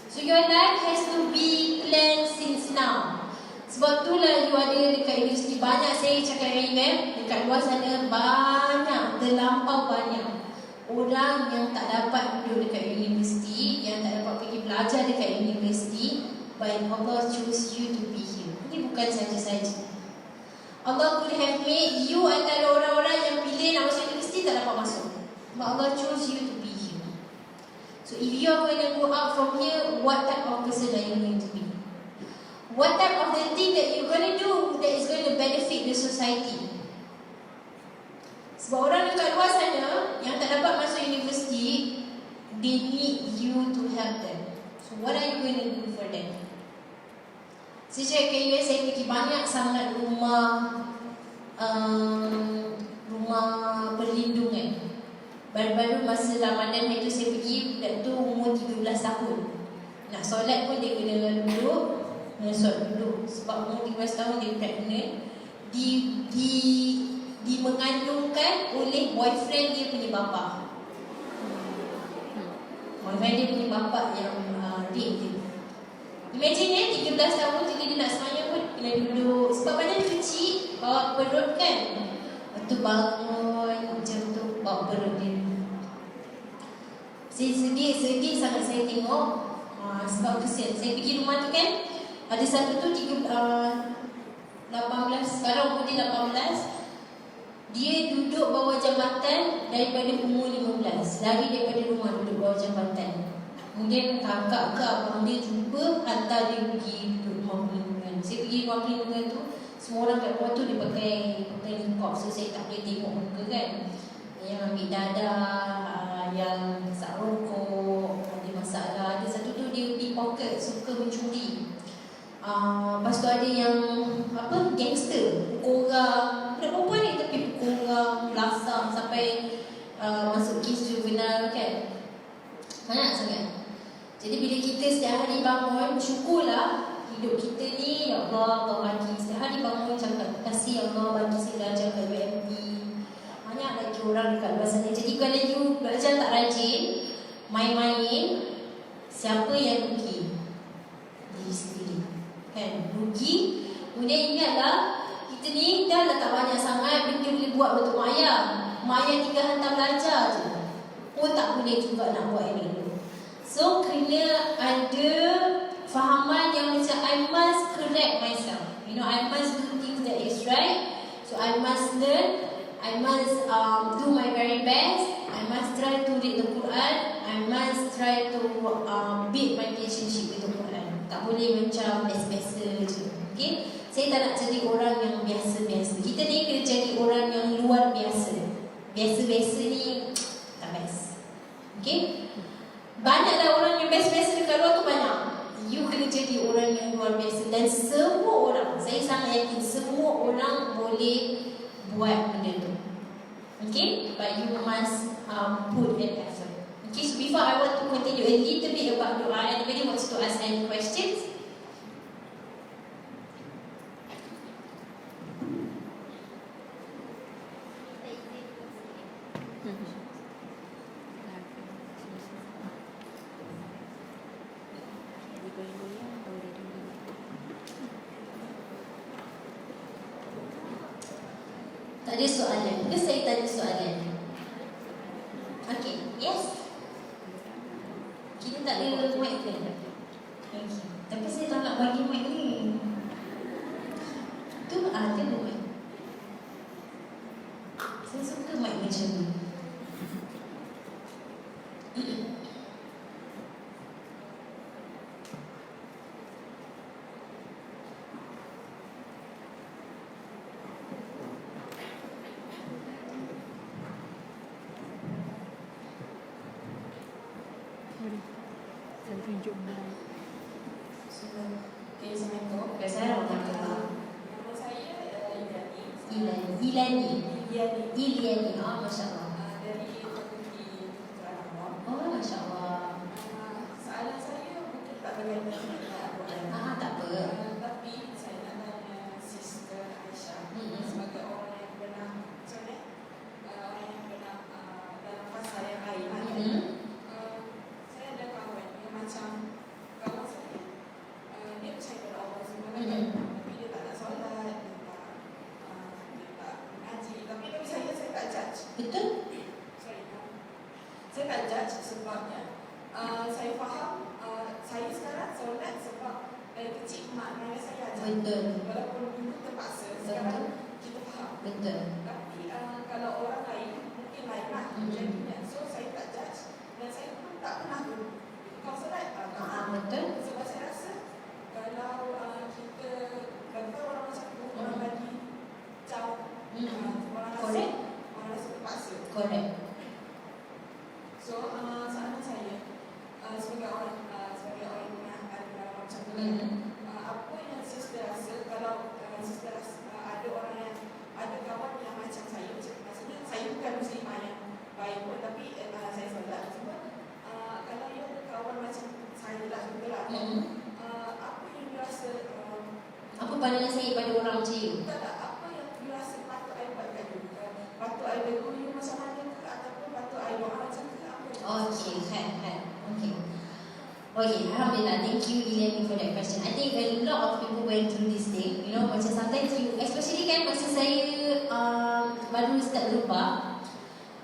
So your life has to be planned since now. Sebab itulah you ada dekat universiti. Banyak saya cakap dengan Imam, dekat luar sana banyak, terlampau banyak orang yang tak dapat duduk dekat universiti, yang tak dapat pergi belajar dekat universiti, but Allah choose you to be here. Ini bukan saja-saja. Allah could have made you antara orang-orang yang pilih nak masuk universiti tak dapat masuk. But Allah chose you to be here. So if you are going to go out from here, what type of person are you going to be? What type of the thing that you're going to do that is going to benefit the society? Sebab orang dekat luar sana yang tak dapat masuk universiti, they need you to help them. So what are you going to do for them? Saya cakap ke US, saya pergi banyak sangat rumah perlindungan. Baru-baru masa Ramadan itu saya pergi, dan tu umur 13 tahun. Nak solat pun dia kena duduk, solat duduk. Sebab umur 13 tahun dia pregnant, di mengandungkan oleh boyfriend dia punya bapa. Boyfriend dia punya bapa yang rape dia. Imagine 13 tahun, jadi dia nak semayang pun kena duduk. Sebab badan kecil, bawa perut kan. Lepas tu bangun, macam tu, bawa perut dia. Saya sedih sangat saya tengok. Sebab kesian. Saya pergi rumah tu kan, ada satu tu 18, sekarang umur dia 18. Dia duduk bawah jambatan daripada umur 15. Lari daripada rumah duduk bawah jambatan. Kemudian kakak ke abang dia jumpa, hantar dia pergi duduk rumah perlindungan. Saya pergi rumah perlindungan tu, semua orang kat luar tu dia pakai niqab. So saya tak boleh tengok muka kan. Yang ambil dadah, yang sak rokok, ada masalah. Ada satu tu dia pickpocket, suka mencuri. Lepas tu ada yang gangster, pukul orang. Budak perempuan ni tapi pukul orang, belasah sampai masuk kes juvenile kan. Banyak sangat. Jadi bila kita setiap hari bangun, syukurlah hidup kita ni, ya Allah, Allah bagi. Setiap hari bangun cakap, terima kasih ya Allah bagi saya belajar kat UMP. banyak lagi orang dekat luar sana. Jadi kalau you belajar tak rajin, main-main, siapa yang rugi? Diri sendiri. Kan? Rugi. Kemudian ingatlah, kita ni dah tak banyak sangat benda boleh buat untuk mak ayah. Mak ayah 3 hantar belajar je. Oh tak boleh juga nak buat ini. So kena ada fahaman yang macam I must correct myself. You know, I must do things that is right. So I must learn. I must do my very best. I must try to read the Quran. I must try to build my relationship with the Quran. Tak boleh macam biasa-biasa je. Okay? Saya tak nak jadi orang yang biasa-biasa. Kita ni kena jadi orang yang luar biasa. Biasa-biasa ni tak best. Okay? Banyaklah orang yang biasa-biasa dekat luar tu banyak. You kena jadi orang yang luar biasa. Dan semua orang, saya sangat yakin semua orang boleh buat benda tu. Okay? But you must put an effort. Okay, so before I want to continue a little bit about doa, anybody wants to ask any questions? Tak ada soalan. Ke saya tanya soalan? Okay, yes. Kita tak ada mic ke? Okay. Tapi saya tak nak bagi mic ni. Tu ada mic. Saya suka mic macam ni. Saya tunjuk mulai. Okay, Assalamualaikum. Okay, saya Rahmatullah. Nama saya Iliani. Oh, Masya Allah. dari Fakulti Kejuruteraan. Oh, Masya Allah. Soalan saya mungkin tak berkaitan dengan Al-Quran. Tak apa. Tapi saya nak tanya Sister Aisyah sebagai orang yang pernah orang yang pernah dalam fasa yang lain. Saya ada kawan yang macam kawan saya dia percaya pada Allah sebenarnya, tapi dia tak nak solat, dia tak mengaji. Tapi bagi saya tak judge. Betul? Sorry, saya tak judge sebabnya saya faham saya sekarang solat sebab dari kecil mak ayah saya ajar. Betul. Walaupun dulu terpaksa, sekarang kita faham. Betul. Tapi kalau orang lain mungkin lain lah jadinya. So saya tak judge dan saya pun tak pernah dulu kau solat Betul. sebab saya rasa kalau kita bagi orang macam tu orang bagi jauh orang Correct. rasa terpaksa. Correct. So soalan saya sebagai orang yang pernah ada macam tu, apa yang sister rasa kalau sister rasa ada orang yang ada kawan yang macam saya, maksudnya saya bukan muslimah yang baik pun, tapi saya solat sebab kalau dia ada kawan macam saya lah juga lah, apa yang dia rasa Apa pandangan saya pada orang macam you? tak, apa yang dia rasa patut saya buat kat dia, patut saya betul you macam mana ke, ataupun patut saya doa macam tu, apa Okay, okay. Okay, Alhamdulillah. Thank you, Iliani, for that question. I think a lot of people went through this thing. You know, macam sometimes you, especially kan masa saya baru start berubah,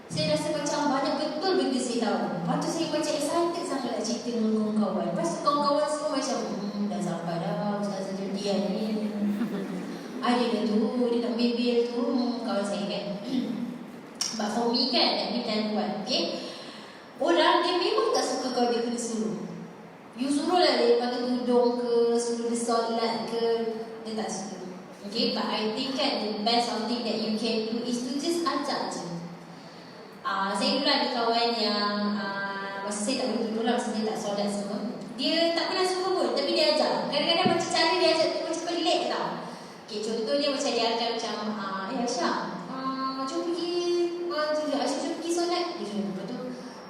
saya rasa macam banyak betul benda saya tahu. Lepas tu saya macam excited sangat nak cerita dengan kawan-kawan. Lepas tu kawan-kawan semua macam dah sampai dah Ustazah Judian ni. Ada dia tu, dia nak bebel tu, kawan saya kan. But for me kan, let me tell you what, okay? Orang dia memang tak suka kalau dia kena suruh. You suruh lah dia pakai tudung ke, suruh dia solat ke, dia tak suka. Okay, but I think kan the best of thing that you can do is to just ajak je. Saya dulu ada kawan yang masa saya tak boleh tidur lah, masa dia tak solat semua. Dia tak pernah suruh pun, tapi dia ajak. Kadang-kadang macam cara dia ajak tu macam pelik tau. Okay, contohnya macam dia akan macam Aisyah, jom pergi Aisyah jom pergi solat. Dia jom, lepas tu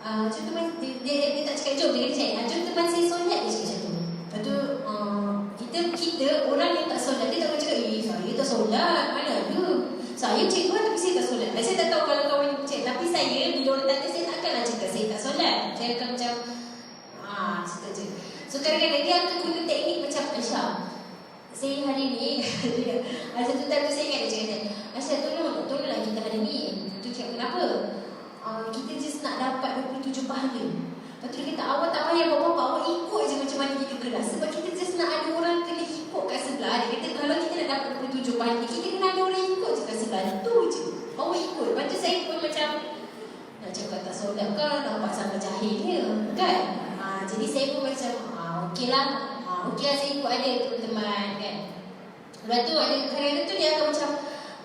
contoh dia tak cakap jom, dia kata cakap jom teman saya solat, dia cakap macam tu. Lepas tu kita orang yang tak solat, dia tak boleh cakap saya tak solat, mana ada saya cikgu tapi saya tak solat. Saya tak tahu kalau kawan Saya akan macam cerita je. So kadang-kadang dia akan guna teknik macam Aisyah. Saya hari ni satu time tu saya ingat dia cakap, Aisyah tolonglah kita hari ni. Tu cakap kenapa? Kita just nak dapat 27 pahala. Lepas tu dia kata awak tak payah bawa-bawa, awak ikut je macam mana kita kelas. Sebab kita just nak ada orang kena ikut kat sebelah. Dia kata kalau kita nak dapat 27 pahala, kita kena ada orang ikut je kat sebelah. Itu je. Awak ikut. Lepas tu saya pun macam nak cakap tak solat ke, nampak sama jahilnya kan? Jadi saya pun macam okeylah saya ikut ada teman-teman kan. Lepas tu ada kadang-kadang tu dia akan macam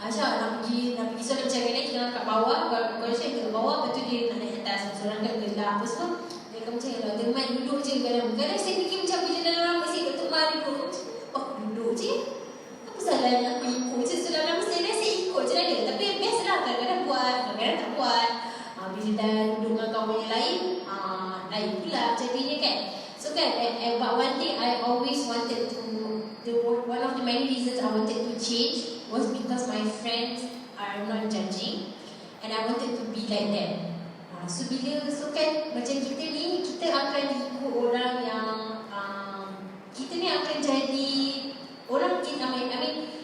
Aisyah nak pergi solat macam ni, kita nak kat bawah, kalau saya kat bawah, lepas tu dia nak naik atas, seorang kan gelap apa semua. Dia akan macam teman duduk je kadang-kadang saya fikir macam bila dalam lama saya kat teman duduk, duduk je, apa salahnya aku ikut je. So dalam masa saya ikut je ada. Tapi biasalah kadang-kadang buat, kadang-kadang tak buat. Bila dah duduk dengan kawan yang lain, lain pula jadinya kan. So kan, but one thing I always wanted to, one of the many reasons I wanted to change was because my friends are not judging and I wanted to be like them. So kan macam kita ni, kita akan ikut orang yang kita ni akan jadi orang kita,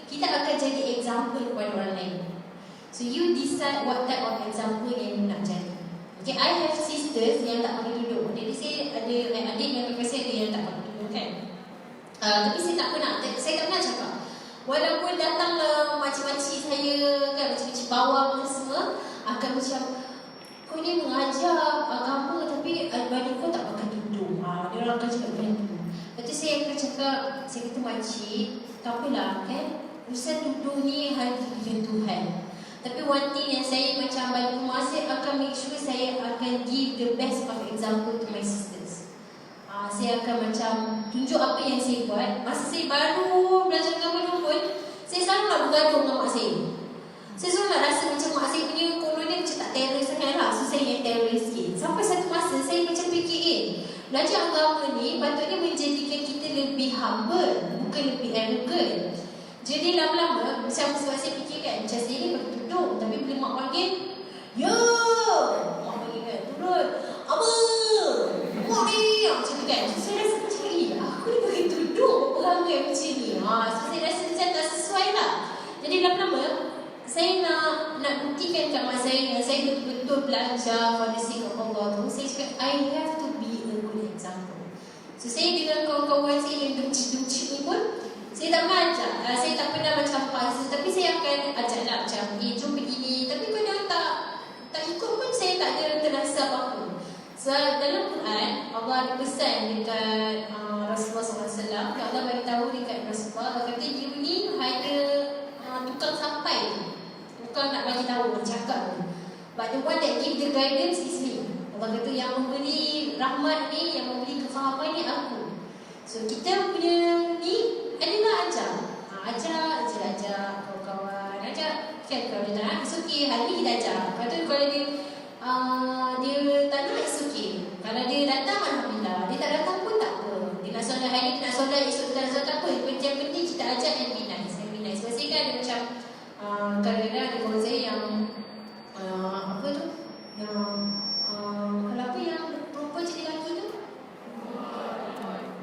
kita akan jadi example kepada orang lain. So you decide what type of example yang you nak jadi. Okay, I have sisters yang tak pakai tudung. Jadi saya ada adik yang kakak saya yang tak pakai tudung kan. Tapi saya tak pernah cakap. Walaupun datanglah makcik-makcik saya kan, makcik-makcik bawang semua akan macam kau ni mengajar agama tapi adik kau tak pakai tudung. Dia orang akan cakap macam tu. Lepas tu saya akan cakap, saya kata makcik, tak apalah kan, urusan tudung ni hanya pilihan Tuhan. Tapi one thing yang saya macam balik rumah, saya akan make sure saya akan give the best of example to my sisters. Saya akan macam tunjuk apa yang saya buat. Masa saya baru belajar agama pun, saya selalu nak bergaduh dengan mak saya. Saya selalu nak rasa macam mak saya punya konon dia macam tak terror sangat lah. So saya yang terror sikit. Sampai satu masa saya macam fikir, belajar agama ni patutnya menjadikan kita lebih humble, bukan lebih arrogant. Jadi lama-lama macam sebab saya fikir kan, macam saya ni pakai tudung, tapi bila mak panggil, ya, mak panggil kan, turun, apa, mak ni, macam tu kan. So saya rasa macam aku ni pakai tudung, perangai macam ni. So saya rasa macam tak sesuai lah. Jadi lama-lama saya nak buktikan kat mak saya yang saya betul-betul belajar for the sake of Allah tu. Saya cakap I have to be a good example. So saya dengan kawan-kawan saya yang dengcik-dengcik ni pun, saya tak pernah ajak, saya tak pernah macam paksa. Tapi saya akan ajak lah macam jom pergi ni. Tapi kalau dia tak ikut pun saya tak ada terasa apa-apa. So dalam Quran Allah ada pesan dekat Rasulullah SAW. Allah beritahu dekat Rasulullah, Allah kata dia ni hanya tukang sampai, tukang nak bagi tahu, cakap. But the one that give the guidance is me. Allah kata yang memberi rahmat ni, yang memberi kefahaman ni aku. So kita punya ni adalah ajar. Ajar kawan-kawan, ajar kan, kalau dia tak nak, it's okay, hari ni kita ajar. Lepas tu kalau dia tak nak, it's okay. Kalau dia datang, alhamdulillah. Dia tak datang pun tak apa. Dia nak solat hari ni, nak solat esok, tak solat tak apa. Yang penting kita ajar and be nice. Sebab saya kan ada macam kadang-kadang ada kawan saya yang apa tu, yang kalau apa yang perempuan jadi lelaki tu,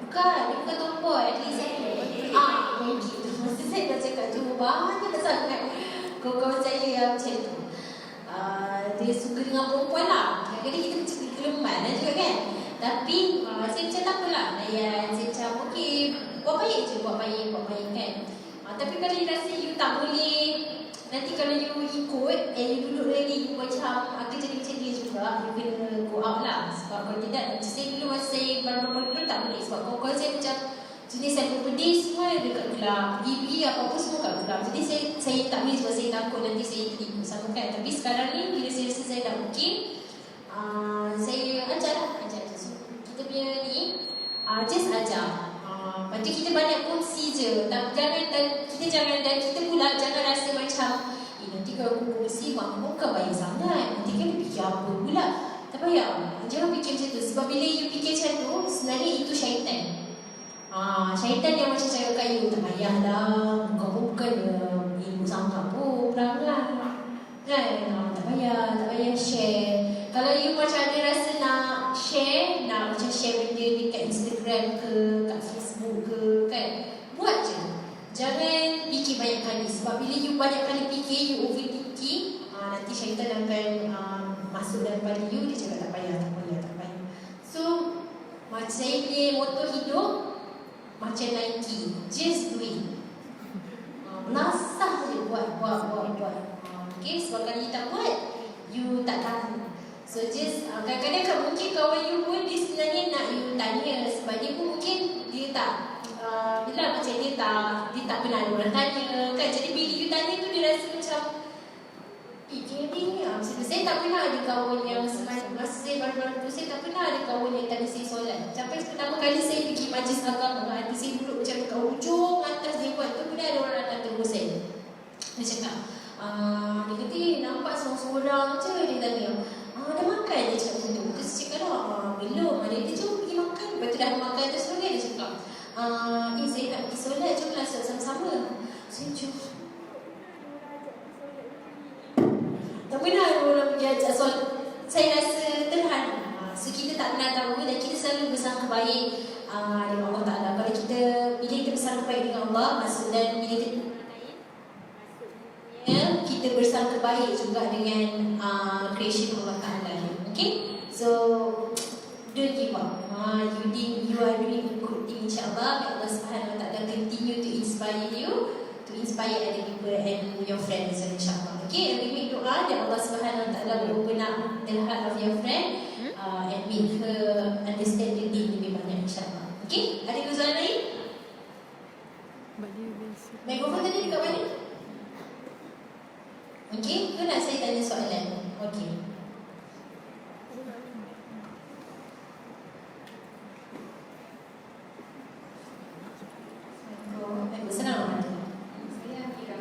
bukan tomboy, at least saya gitu. Masa saya dah cakap cuma banyak sangat kawan-kawan saya yang macam tu, dia suka dengan perempuan lah. Kadang-kadang kita macam kelemahan lah juga kan. Tapi saya macam tak apalah, layan. Saya macam okey, buat baik je, buat baik kan. Tapi kalau you rasa you tak boleh, nanti kalau you ikut you duduk lagi, you macam akan jadi macam dia juga, you kena go out lah. Sebab kalau tidak, macam saya dulu masa saya baru-baru dulu tak boleh. Sebab kawan-kawan saya macam jenis saya pedih semua dekat gelap, pergi apa-apa semua kat gelap. Jadi saya tak boleh sebab saya takut nanti saya tertipu sama kan. Tapi sekarang ni bila saya rasa saya dah okey, saya ajar lah. So, kita punya ni just ajar. Lepas tu kita banyak kongsi je. Kita pula jangan rasa macam nanti kalau aku kongsi mak bukan baik sangat, nanti kan dia fikir apa pula. Tak payah, jangan fikir macam tu. Sebab bila you fikir macam tu, sebenarnya itu syaitan. Syaitan yang macam cakap kat you, tak payahlah, bukan ibu sangka pun perangai kan. Tak payah share. Kalau you macam ada rasa nak share, nak macam share benda dekat Instagram ke, kat Facebook ke, kan, buat je. Jangan fikir banyak kali. Sebab bila you banyak kali fikir, you overthinking, nanti syaitan akan masuk dalam kepala you. Dia cakap tak payah. So macam saya punya moto hidup macam Nike, just do it. Melasah je buat. Okay, sebab kalau you tak buat, you tak tahu. So just kadang-kadang kan mungkin kawan you pun dia sebenarnya nak you tanya. Sebab dia pun mungkin dia tak bila macam dia tak pernah ada orang tanya, kan. Jadi bila you tanya tu dia rasa macam macam tu. Saya tak pernah ada kawan yang masa saya baru-baru tu, saya tak pernah ada kawan yang tanya saya solat. Sampai pertama kali saya pergi majlis agama, ada saya duduk macam kat ujung atas dia buat tu, kemudian ada orang datang tunggu saya. Dia cakap, dia kata, nampak seorang-seorang je. Dia tanya, dah makan? Dia cakap macam tu. Terus saya cakap, belum. Dia kata, jom pergi makan. Lepas tu dah makan terus lagi. Dia cakap, saya nak pergi solat, jomlah solat sama-sama. Saya cakap, tak pernah orang pergi ajak solat. Saya rasa terhan. So kita tak pernah tahu dan kita selalu bersangka baik dengan Allah Ta'ala. Kalau bila kita bersangka baik dengan Allah, maksud dan bila kita bersangka baik juga dengan creation Allah Ta'ala. Okay? So don't give up. You are doing a good thing, insyaAllah. May Allah Subhanahu Wa Ta'ala continue to inspire you, to inspire other people and your friends, insyaAllah. Okay, and we make doa that Allah Subhanahu Wa Ta'ala will open up the heart of your friend and make her understand the deen lebih banyak, insyaAllah. Okay, ada soalan lain? Mikrofon tadi dekat mana? Okay, ke nak saya tanya soalan? Okay. Senang. Saya Akira.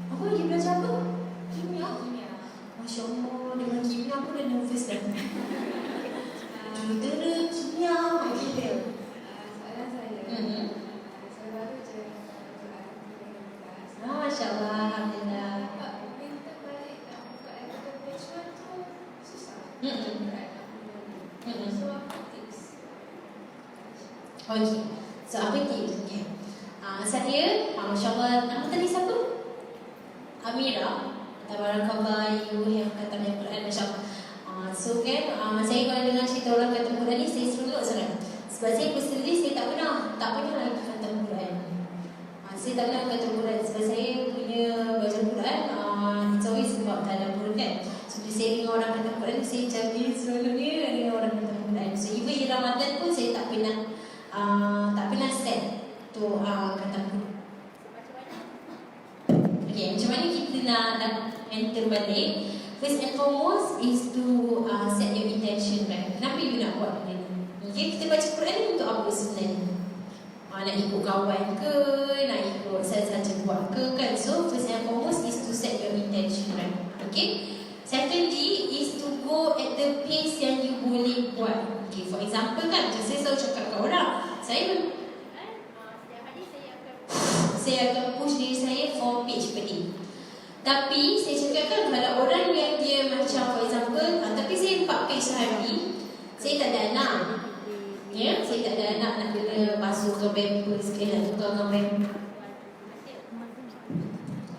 Apa dia belajar apa? Kimia. Masya Allah, dengan kimia aku dah nervous dah. Judera kimia macam Soalan saya. Saya baru je Masya Allah, Alhamdulillah. pintar balik nak buka African page 1 tu susah. So apa tips? Okay, so apa tips? Okay. Saya, Masya Allah, nama tadi siapa? Amira. Tabarakallah, you yang kata Al-Quran, Masya Allah. So kan, saya kalau dengar cerita orang kata Quran ni, saya seronok sangat. Sebab saya personally, saya tak pernah lagi kata Quran. Saya tak pernah kata Quran. Sebab saya punya baca Quran, it's always about tadabbur, kan. So bila saya dengar orang kata Quran, saya macam seronoknya dengar orang kata Quran. So even in Ramadan pun, saya tak pernah set tu kata Quran. Okay, macam mana kita nak enter balik? First and foremost is to set your intention, right? Kenapa you nak buat benda ni? Okay, kita baca Quran ni untuk apa sebenarnya? Nak ikut kawan ke? Nak ikut saja buat ke, kan? So, first and foremost is to set your intention, right? Okay? Secondly is to go at the pace yang you boleh buat. Okay, for example kan, macam saya selalu cakap kat orang, saya akan push diri saya 4 page per day. Tapi saya cakap kan, kalau orang yang dia macam for example, tapi saya 4 page sehari, saya tak ada anak. Ya, saya tak ada anak nak kena basuhkan pampers ke, nak tukarkan pampers.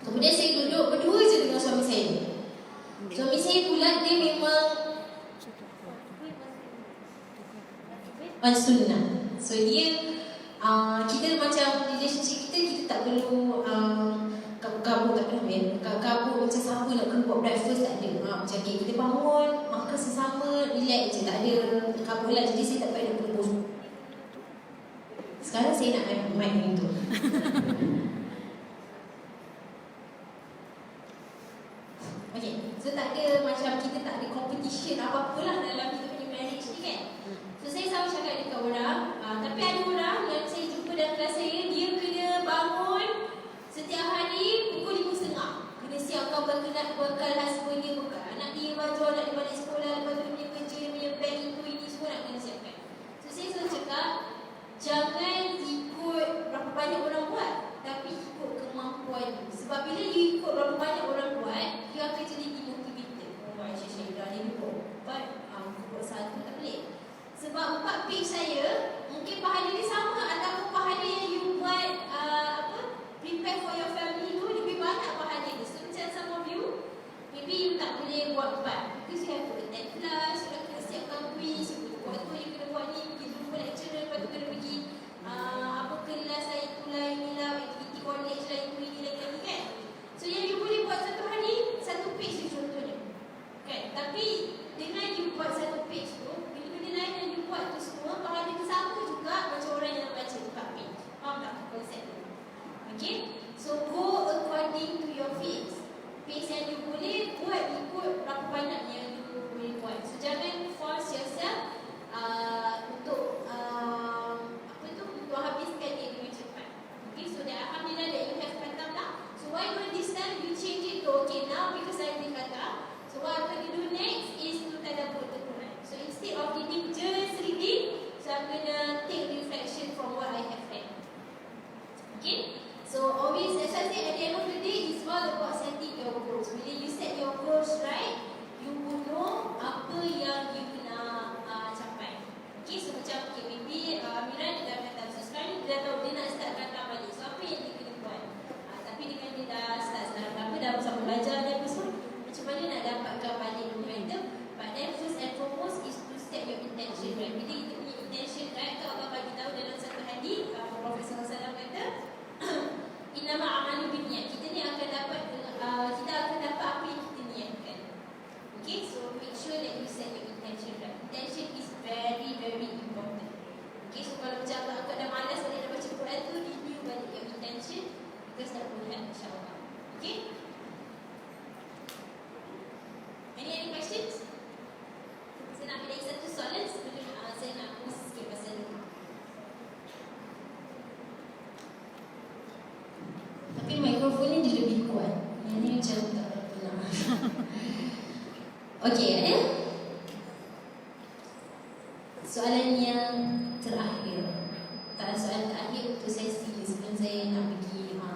Kemudian saya duduk berdua je dengan suami saya. Suami saya pula dia memang sunnah. So dia kita macam relationship kita tak perlu kabur, tak perlu kabur macam siapa nak kena buat breakfast, tak ada. Macam kita bangun, makan sesama, relax je, tak ada kabur lah. Jadi saya tak payah nak perlu. Sekarang saya nak mic itu. Okay, so tak ada macam kita tak ada competition apa-apa lah dalam kita punya marriage ni, kan. So saya selalu cakap dekat orang, tapi ada orang yang saya jumpa dalam kelas saya, dia kena bangun setiap hari pukul 5.30. Kena siapkan bekal husband dia, bekal anak dia, baju anak dia balik sekolah, lepas tu dia punya kerja, dia punya bag itu ini semua nak kena siapkan. So saya selalu cakap, jangan ikut berapa banyak orang buat, tapi ikut kemampuan you. Sebab bila you ikut berapa banyak orang buat, you akan jadi demotivated. Oh, Aisyah dah ni boleh buat 4. Because you have to attend class, you kena siapkan quiz, waktu you kena buat ni, pergi jumpa lecturer, lepas tu kena pergi apa kelas lah, itulah, inilah, aktiviti college lah, itu, ini lagi kan. So yang you boleh buat satu hari, satu page tu contohnya kan. Tapi dengan you buat satu page tu, bila benda lain yang you buat tu semua, pahala dia sama juga macam orang yang baca 4 page. Faham tak konsep tu? Okay. So go according to your pace. Pace yang you boleh buat ikut berapa banyak yang you boleh buat. So jangan force yourself untuk untuk habiskan dia dengan cepat. Okay, so that alhamdulillah that you have khatam lah. So why not this time you change it to okay now because I did khatam. So what I'm going to do next is to tadabbur the Quran. So instead of reading just reading, so I'm going to take reflection from what I have read. Okay. So always, as I said, at the end of the day, it's all about setting your goals. Bila you set your goals right, you will know apa yang you nak capai. Okay, so macam okay, maybe Amira dia dah kata, so sekarang dia dah tahu dia nak start kata balik. So apa yang dia kena buat? Tapi dengan dia dah start apa, dah bersama belajar dan apa semua, macam mana nak dapatkan balik momentum? But then first and foremost is to set your intention right. Bila kita punya intention right, kalau Allah bagi tahu dalam satu hadis, Prophet SAW kata, Innama amalu binniyat. Kita ni akan dapat kita akan dapat apa yang kita niatkan. Okay, so make sure that you set your intention right. Intention is very very important. Okay, so kalau macam agak dah malas balik nak baca Quran tu, review balik your intention because that will help insyaAllah. Okay. Any questions? Saya nak ambil lagi satu soalan sebelum saya nak pause sikit pasal ni. Tapi mikrofon ni dia lebih kuat. Yang ni macam tak pernah. Okey, ada? Soalan yang terakhir. Kalau soalan terakhir untuk sesi sebelum saya nak pergi doa.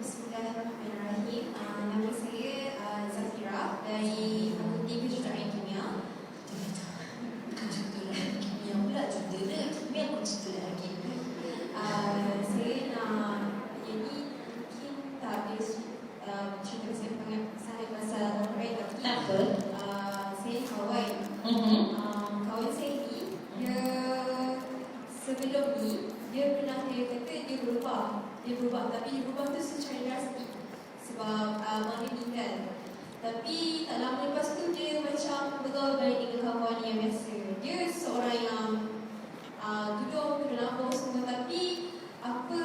Bismillahirrahmanirrahim. Nama saya Zafira dari Fakulti Kejuruteraan Kimia. Kejuruteraan Kimia pula cerita dah. Kimia aku cerita lagi. Saya nak jadi mungkin tak habis cerita saya sangat pasal Quran, tapi Tak apa. saya kawan. Kawan saya ni, dia sebelum ni dia pernah dia kata dia berubah, tapi dia berubah tu secara drastik sebab mak dia meninggal. Tapi tak lama lepas tu dia macam bergaul balik dengan kawan yang biasa. Dia seorang yang duduk berlampau semua, tapi apa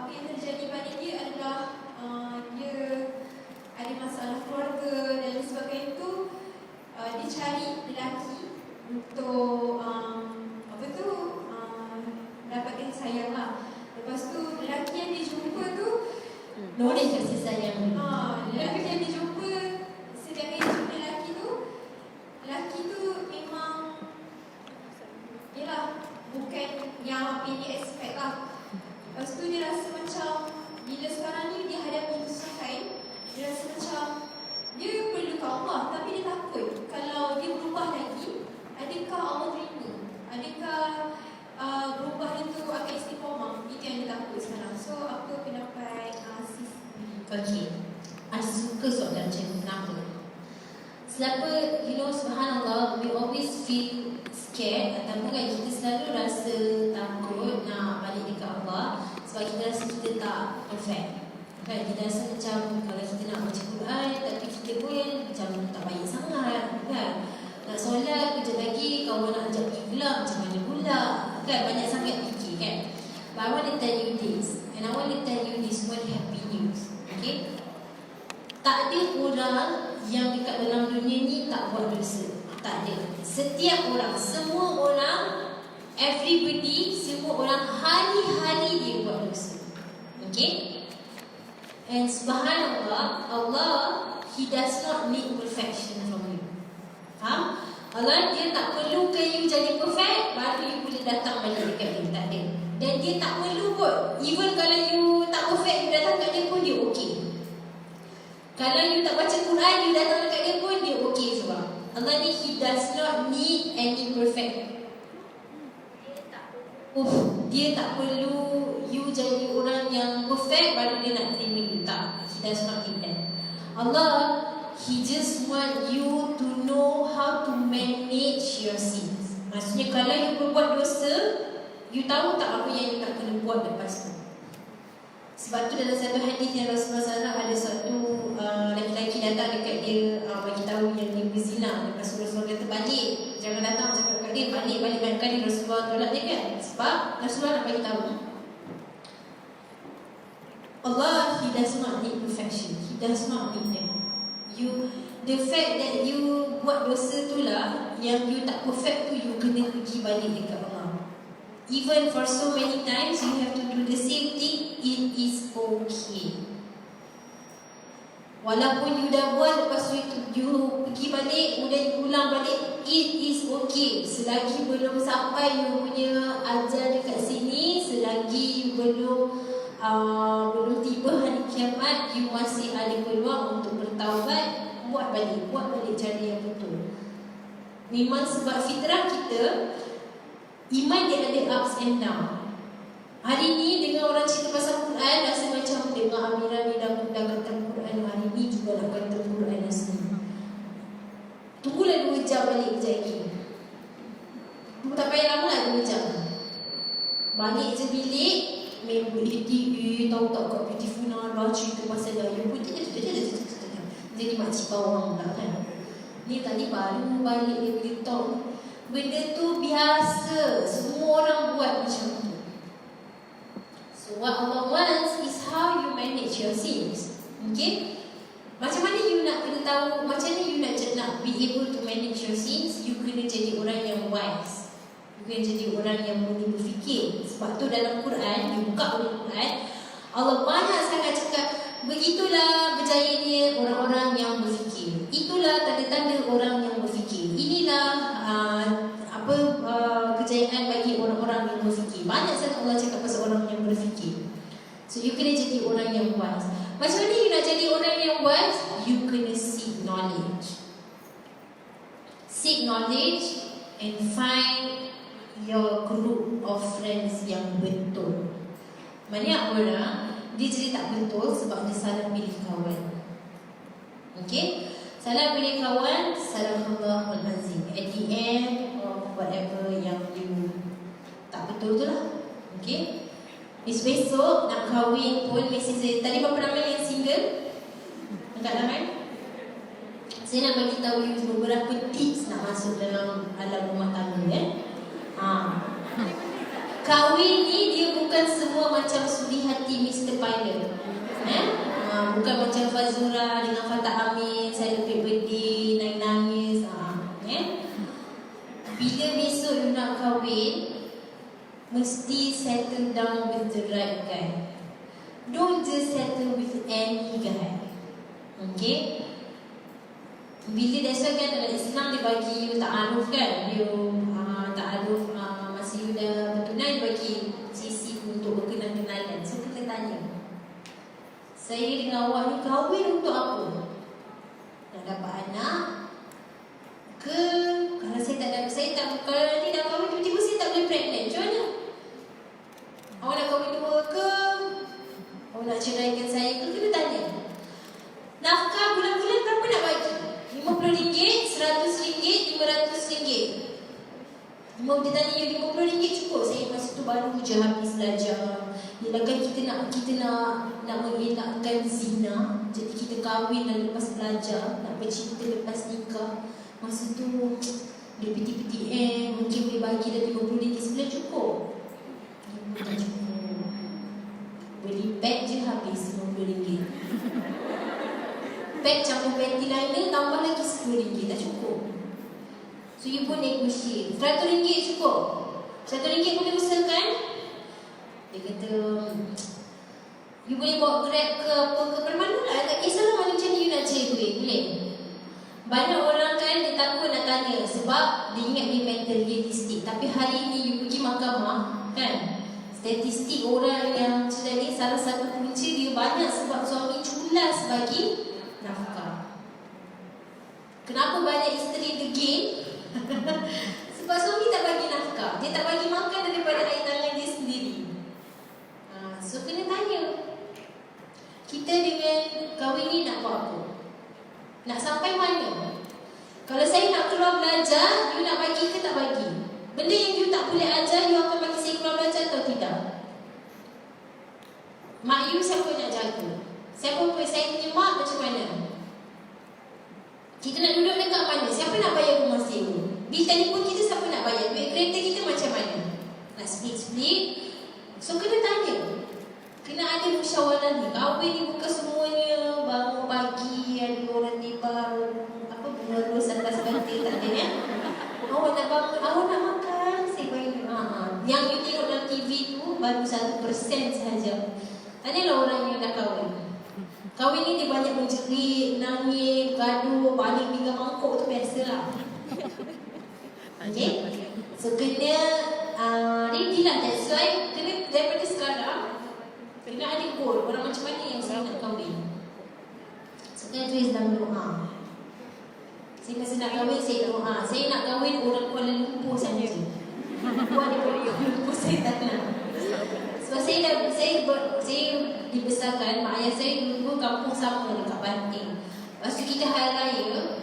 yang terjadi pada dia adalah dia ada masalah keluarga dan sebagainya tu. Dia cari lelaki untuk dapatkan sayang lah. Lepas tu lelaki yang dia jumpa tu Boleh kasih sayang. lelaki yang dia jumpa, sedangkan dia jumpa lelaki tu memang yelah bukan yang apa yang dia expect lah. Lepas tu dia rasa macam bila sekarang ni dia hadapi kesusahan, dia rasa macam dia perlu ke Allah, tapi dia takut kalau dia berubah lagi, adakah Allah terima? Adakah berubah itu akan istiqamah? Itu yang dia takut sekarang. So apa pendapat sis? Okey. I suka soalan macam ni. Kenapa? Selama, subhanallah, we always feel scared ataupun kan kita selalu rasa takut nak balik dekat Allah sebab kita rasa kita tak perfect. Kan, kita rasa macam kalau kita nak baca Quran tapi kita pun macam tak baik sangat kan. Nak solat, kejap lagi kawan nak ajak pergi pula, macam mana pula kan, banyak sangat fikir kan. But I want to tell you this, and I want to tell you this one happy news. Okay, tak ada orang yang dekat dalam dunia ni tak buat dosa. Tak ada. Setiap orang, semua orang, everybody, semua orang hari-hari dia buat dosa. Okay. And subhanallah, Allah, He does not need perfection from you. Faham? Allah dia tak perlukan you jadi perfect baru you boleh datang balik dekat dia. Tak ada. Dan dia tak perlu pun. Even kalau you tak perfect, you datang dekat dia pun dia okey. Kalau you tak baca Quran, you datang dekat dia does not need any perfect. Dia tak perlu you jadi orang yang perfect baru dia nak terima you. Tak, He does not need that. Allah, He just want you to know how to manage your sins. Maksudnya kalau you berbuat dosa, you tahu tak apa yang you nak kena buat lepas tu. Sebab tu dalam satu hadis yang Rasulullah SAW ada satu lelaki datang dekat dia, bagi tahu yang dia berzina. Lepas Rasulullah kata balik, jangan datang cakap kat dia, balik kali Rasulullah tolak dia kan. Sebab Rasulullah nak bagi tahu Allah, He does not need perfection. He does not need that. The fact that you buat dosa tu lah, yang you tak perfect tu, you kena pergi balik dekat Allah. Even for so many times you have to do the same thing, it is okay. Walaupun you dah buat, lepas tu you pergi balik, kemudian you ulang balik, it is okay. Selagi belum sampai you punya ajal dekat sini, selagi you belum tiba hari kiamat, you masih ada peluang untuk bertaubat. Buat balik cara yang betul. Memang sebab fitrah kita, iman dia ada ups and down. Hari ni dengar orang cerita pasal Quran, rasa macam dengar Amirah ni dah kata Quran, hari ni juga nak kata Quran asli. Tunggulah 2 jam balik kejap lagi. Tak payah lama lah 2 jam. Balik je bilik, member tahu tak kat Beautiful Nara cerita pasal gaya pun jadi makcik bawang pula kan. Ni tadi baru balik dia beritahu. Benda tu biasa, semua orang buat macam tu. So what Allah wants is how you manage your sins. Okay? Macam mana you nak kena tahu, macam mana you nak be able to manage your sins? You kena jadi orang yang wise. You kena jadi orang yang boleh berfikir. Sebab tu dalam Quran, you buka oleh Quran, Allah banyak sangat cakap, begitulah berjayanya orang-orang yang berfikir. Itulah tanda-tanda orang yang berfikir. Inilah kejayaan bagi orang-orang yang berfikir. Banyak sangat Allah cakap pasal orang yang berfikir. So you kena jadi orang yang wise. Macam mana you nak jadi orang yang wise? You kena seek knowledge. Seek knowledge and find your group of friends yang betul. Banyak orang dia jadi tak betul sebab dia salah pilih kawan. Okay? Salah pilih kawan, sadaqallahul azim. At the end of whatever yang you tak betul tu lah. Okay? Besok nak kahwin pun mesej saya. Tadi berapa ramai yang single? Angkat ramai? Saya nak bagi tahu you beberapa tips nak masuk dalam alam rumah tangga ya. Kahwin ni dia bukan semua macam sudi hati Mr. Pilot. Bukan macam Fazura dengan Fatah Amin, saya lebih birthday, nangis-nangis. Bila besok you nak kahwin, mesti settle down with the right guy. Don't just settle with any guy. Okay? Bila that's why kan dalam Islam dia bagi you ta'aruf kan. You ta'aruf masa you dah bertunang, bagi sisi untuk berkenal-kenalan. So kita tanya, saya dengan awak ni kahwin untuk apa? Nak dapat anak? Ke kalau kalau nanti dah kahwin tiba-tiba saya tak boleh pregnant, macam mana? Awak nak kahwin dua ke? Awak nak ceraikan saya ke? Kena tanya. Nafkah bulan-bulan berapa nak bagi? RM50, RM100, RM500. Dia tanya you RM50 cukup. Saya masa tu baru je habis belajar. Yelah kan kita nak mengelakkan zina. Jadi kita kahwin dan lepas belajar, nak bercinta lepas nikah. Masa tu dia peti-peti mungkin boleh bagi dah RM50 sebulan cukup. Tak cukup. Beli beg je habis RM50. Beg campur panty liner tambah lagi RM10, tak cukup. So you pun negotiate. RM100 cukup. RM100 boleh usahakan. Dia kata you boleh bawa Grab ke apa ke, mana lah, tak kisahlah mana macam ni you nak cari duit, boleh. Banyak orang kan dia takut nak tanya sebab dia ingat dia mental realistik. Tapi hari ni you pergi mahkamah kan, statistik orang yang macam ni, salah satu punca dia banyak sebab suami culas bagi nafkah. Kenapa banyak isteri degil? Sebab suami tak bagi nafkah, dia tak bagi makan daripada air tangan dia sendiri. So kena tanya, kita dengan kahwin ni nak buat apa? Nak sampai mana? Kalau saya nak keluar belajar, you nak bagi ke tak bagi? Benda yang you tak boleh ajar, you akan bagi saya keluar belajar atau tidak? Mak you siapa nak jaga? Siapa pun saya punya mak macam mana? Kita nak duduk dekat mana? Siapa nak bayar rumah sewa? Bil telefon kita siapa nak bayar? Duit kereta kita macam mana? Nak split-split? So kena tanya. Kena ada musyawarah ni. Kahwin ni bukan semuanya bangun pagi, ada orang tiba apa bunga ros atas bantal, tak ada ya. Awak nak bangun, awak nak makan, saya bagi. Yang you tengok dalam TV tu baru 1% sahaja. Tanyalah orang yang dah kahwin. Kahwin ni dia banyak menjerit, nangis, gaduh, balik pinggan mangkuk tu biasalah. Okay? So kena ready lah. That's why kena daripada sekarang kena ada goal. Orang macam mana yang saya nak kahwin. So kena tulis dalam doa. Saya masa nak kahwin, saya doa. Saya nak kahwin orang Kuala Lumpur saja. Buat daripada Kuala Lumpur saya tak nak. Sebab saya dibesarkan, mak ayah saya dulu kampung sama dekat Banting. Lepas tu kita hari raya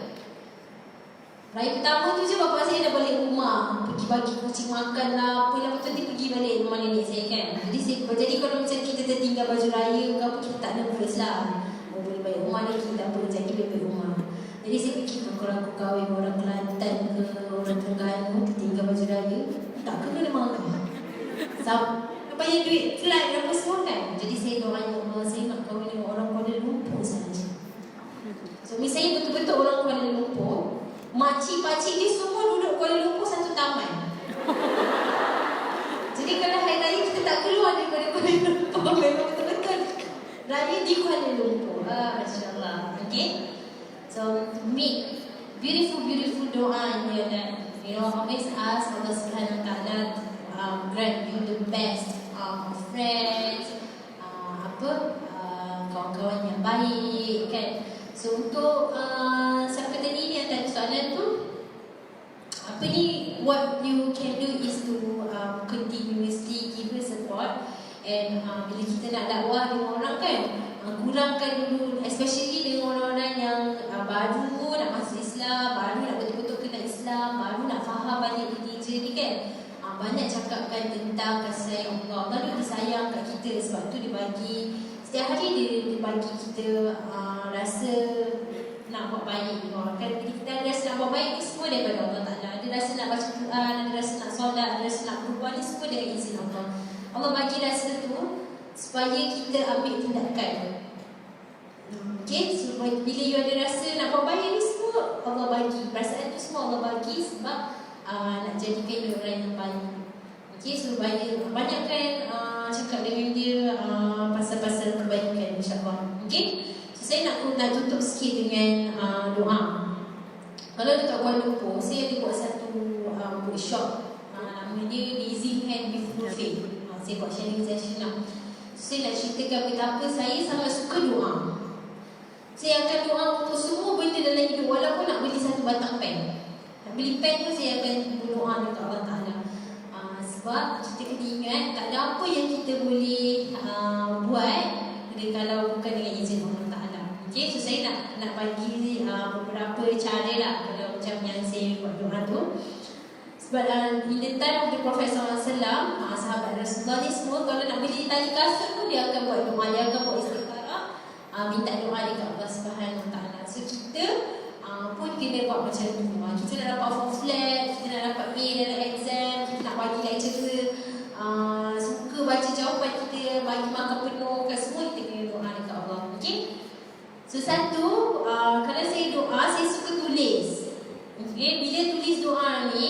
pertama tu je bapa saya dah balik rumah, pergi bagi kucing makan lah, apa lah, betul dia pergi balik rumah nenek saya kan. Jadi kalau macam kita tertinggal baju raya ke apa, kita tak nervous lah. Oh boleh balik rumah ni, kita tak apa, jadi balik rumah. Jadi saya fikir kalau aku kahwin orang Kelantan ke orang Terengganu, tertinggal baju raya, tak kena marah. Bayar duit flight apa semua kan. Jadi saya doanya Allah, saya nak kahwin dengan orang Kuala Lumpur saja. So misalnya betul-betul orang Kuala Lumpur, makcik-pakcik dia semua duduk Kuala Lumpur satu taman. Jadi kalau hari raya kita tak keluar daripada Kuala Lumpur, memang betul-betul raya di Kuala Lumpur. Masya Allah. Okay. So make beautiful doa in your life. You know, always ask Allah Subhanahu Wa Taala grant you the best friends, kawan-kawan yang baik kan. So untuk siapa tadi ni yang tanya soalan tu, apa ni, what you can do is to continuously give her support. And bila kita nak dakwah dengan orang kan, kurangkan dulu, especially dengan orang-orang yang baru nak masuk Islam, baru nak betul-betul kenal Islam, baru nak faham banyak teenager ni kan. Banyak cakapkan tentang kasih sayang Allah. Allah dia sayang kat kita, sebab tu dia bagi setiap hari dia bagi kita rasa nak buat baik kan. Bila kita ada rasa nak buat baik, semua daripada Allah Ta'ala. Ada rasa nak baca Quran, ada rasa nak solat, ada rasa nak berubah, ni semua dari izin Allah. Allah bagi rasa tu supaya kita ambil tindakan. Okay, so bila you ada rasa nak buat baik ni, semua Allah bagi. Perasaan tu semua Allah bagi sebab nak jadikan dia orang yang baik. Okay, so banyakkan cakap dengan dia pasal-pasal kebaikan, insyaAllah. Okay, so saya nak tutup sikit dengan doa. Kalau dekat Kuala Lumpur, saya ada buat satu workshop, nama dia Raising Hand with Faith. Saya buat sharing session lah. So, saya nak ceritakan betapa saya sangat suka doa. Saya akan doa untuk semua benda dalam hidup, walaupun nak beli satu batang pen. Beli pen tu saya akan berdoa dekat Allah Ta'ala. Sebab kita kena ingat, tak ada apa yang kita boleh buat kalau bukan dengan izin Allah Ta'ala. Okay, so saya nak bagi beberapa cara lah kalau macam yang saya buat doa tu. Sebab in the time of the Prophet SAW, sahabat Rasulullah ni semua kalau nak beli tali kasut pun dia akan buat doa, dia akan buat istikharah, minta doa dekat Allah Subhanahu Wa Ta'ala. So kita pun kena buat macam tu. Kita nak dapat full flat, kita nak dapat A dalam exam, kita nak bagi lecturer suka baca jawapan kita, bagi makan penuh kan, semua kita kena doa dekat Allah. Okay. So satu, kalau saya doa, saya suka tulis. Okay, bila tulis doa ni,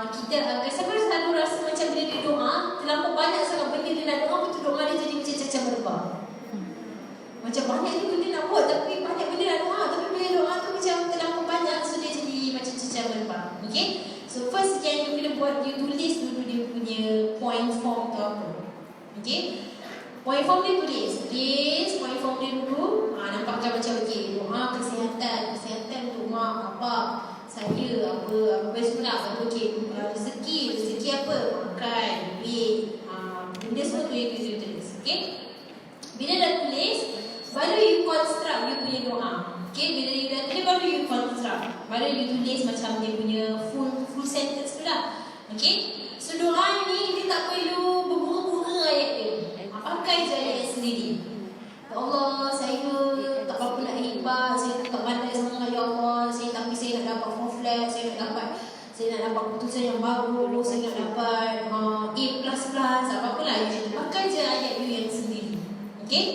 kita siapa selalu rasa macam bila dia doa terlampau banyak sangat benda dia nak doa, betul doa dia jadi macam cacah merbah. Macam banyak ni benda nak buat, tapi banyak benda nak doa, tapi bila doa tu macam terlampau banyak, so dia jadi macam cacah merbah. Okay, so first yang you kena buat, you tulis dulu dia punya point form tu apa. Okay, point form dia tulis point form dia dulu. Nampakkan macam okay, doa kesihatan untuk mak, bapak saya, apa best pula apa okey, rezeki apa, makan, duit, benda semua tu yang you tulis. Okey, bila dah tulis baru you construct you punya doa. Okey, bila you dah tulis baru you construct, baru you tulis macam dia punya full sentence tu lah. Okey, so doa ni dia tak perlu berbunga-bunga ayat dia, pakai je ayat sendiri. Ya Allah, saya tak apa nak hebat, saya tak pandai sangat ya Allah, tapi saya nak dapat full flat, saya nak dapat keputusan yang baru, saya nak dapat A++, apa-apalah you pakai je ayat you yang sendiri. Okey,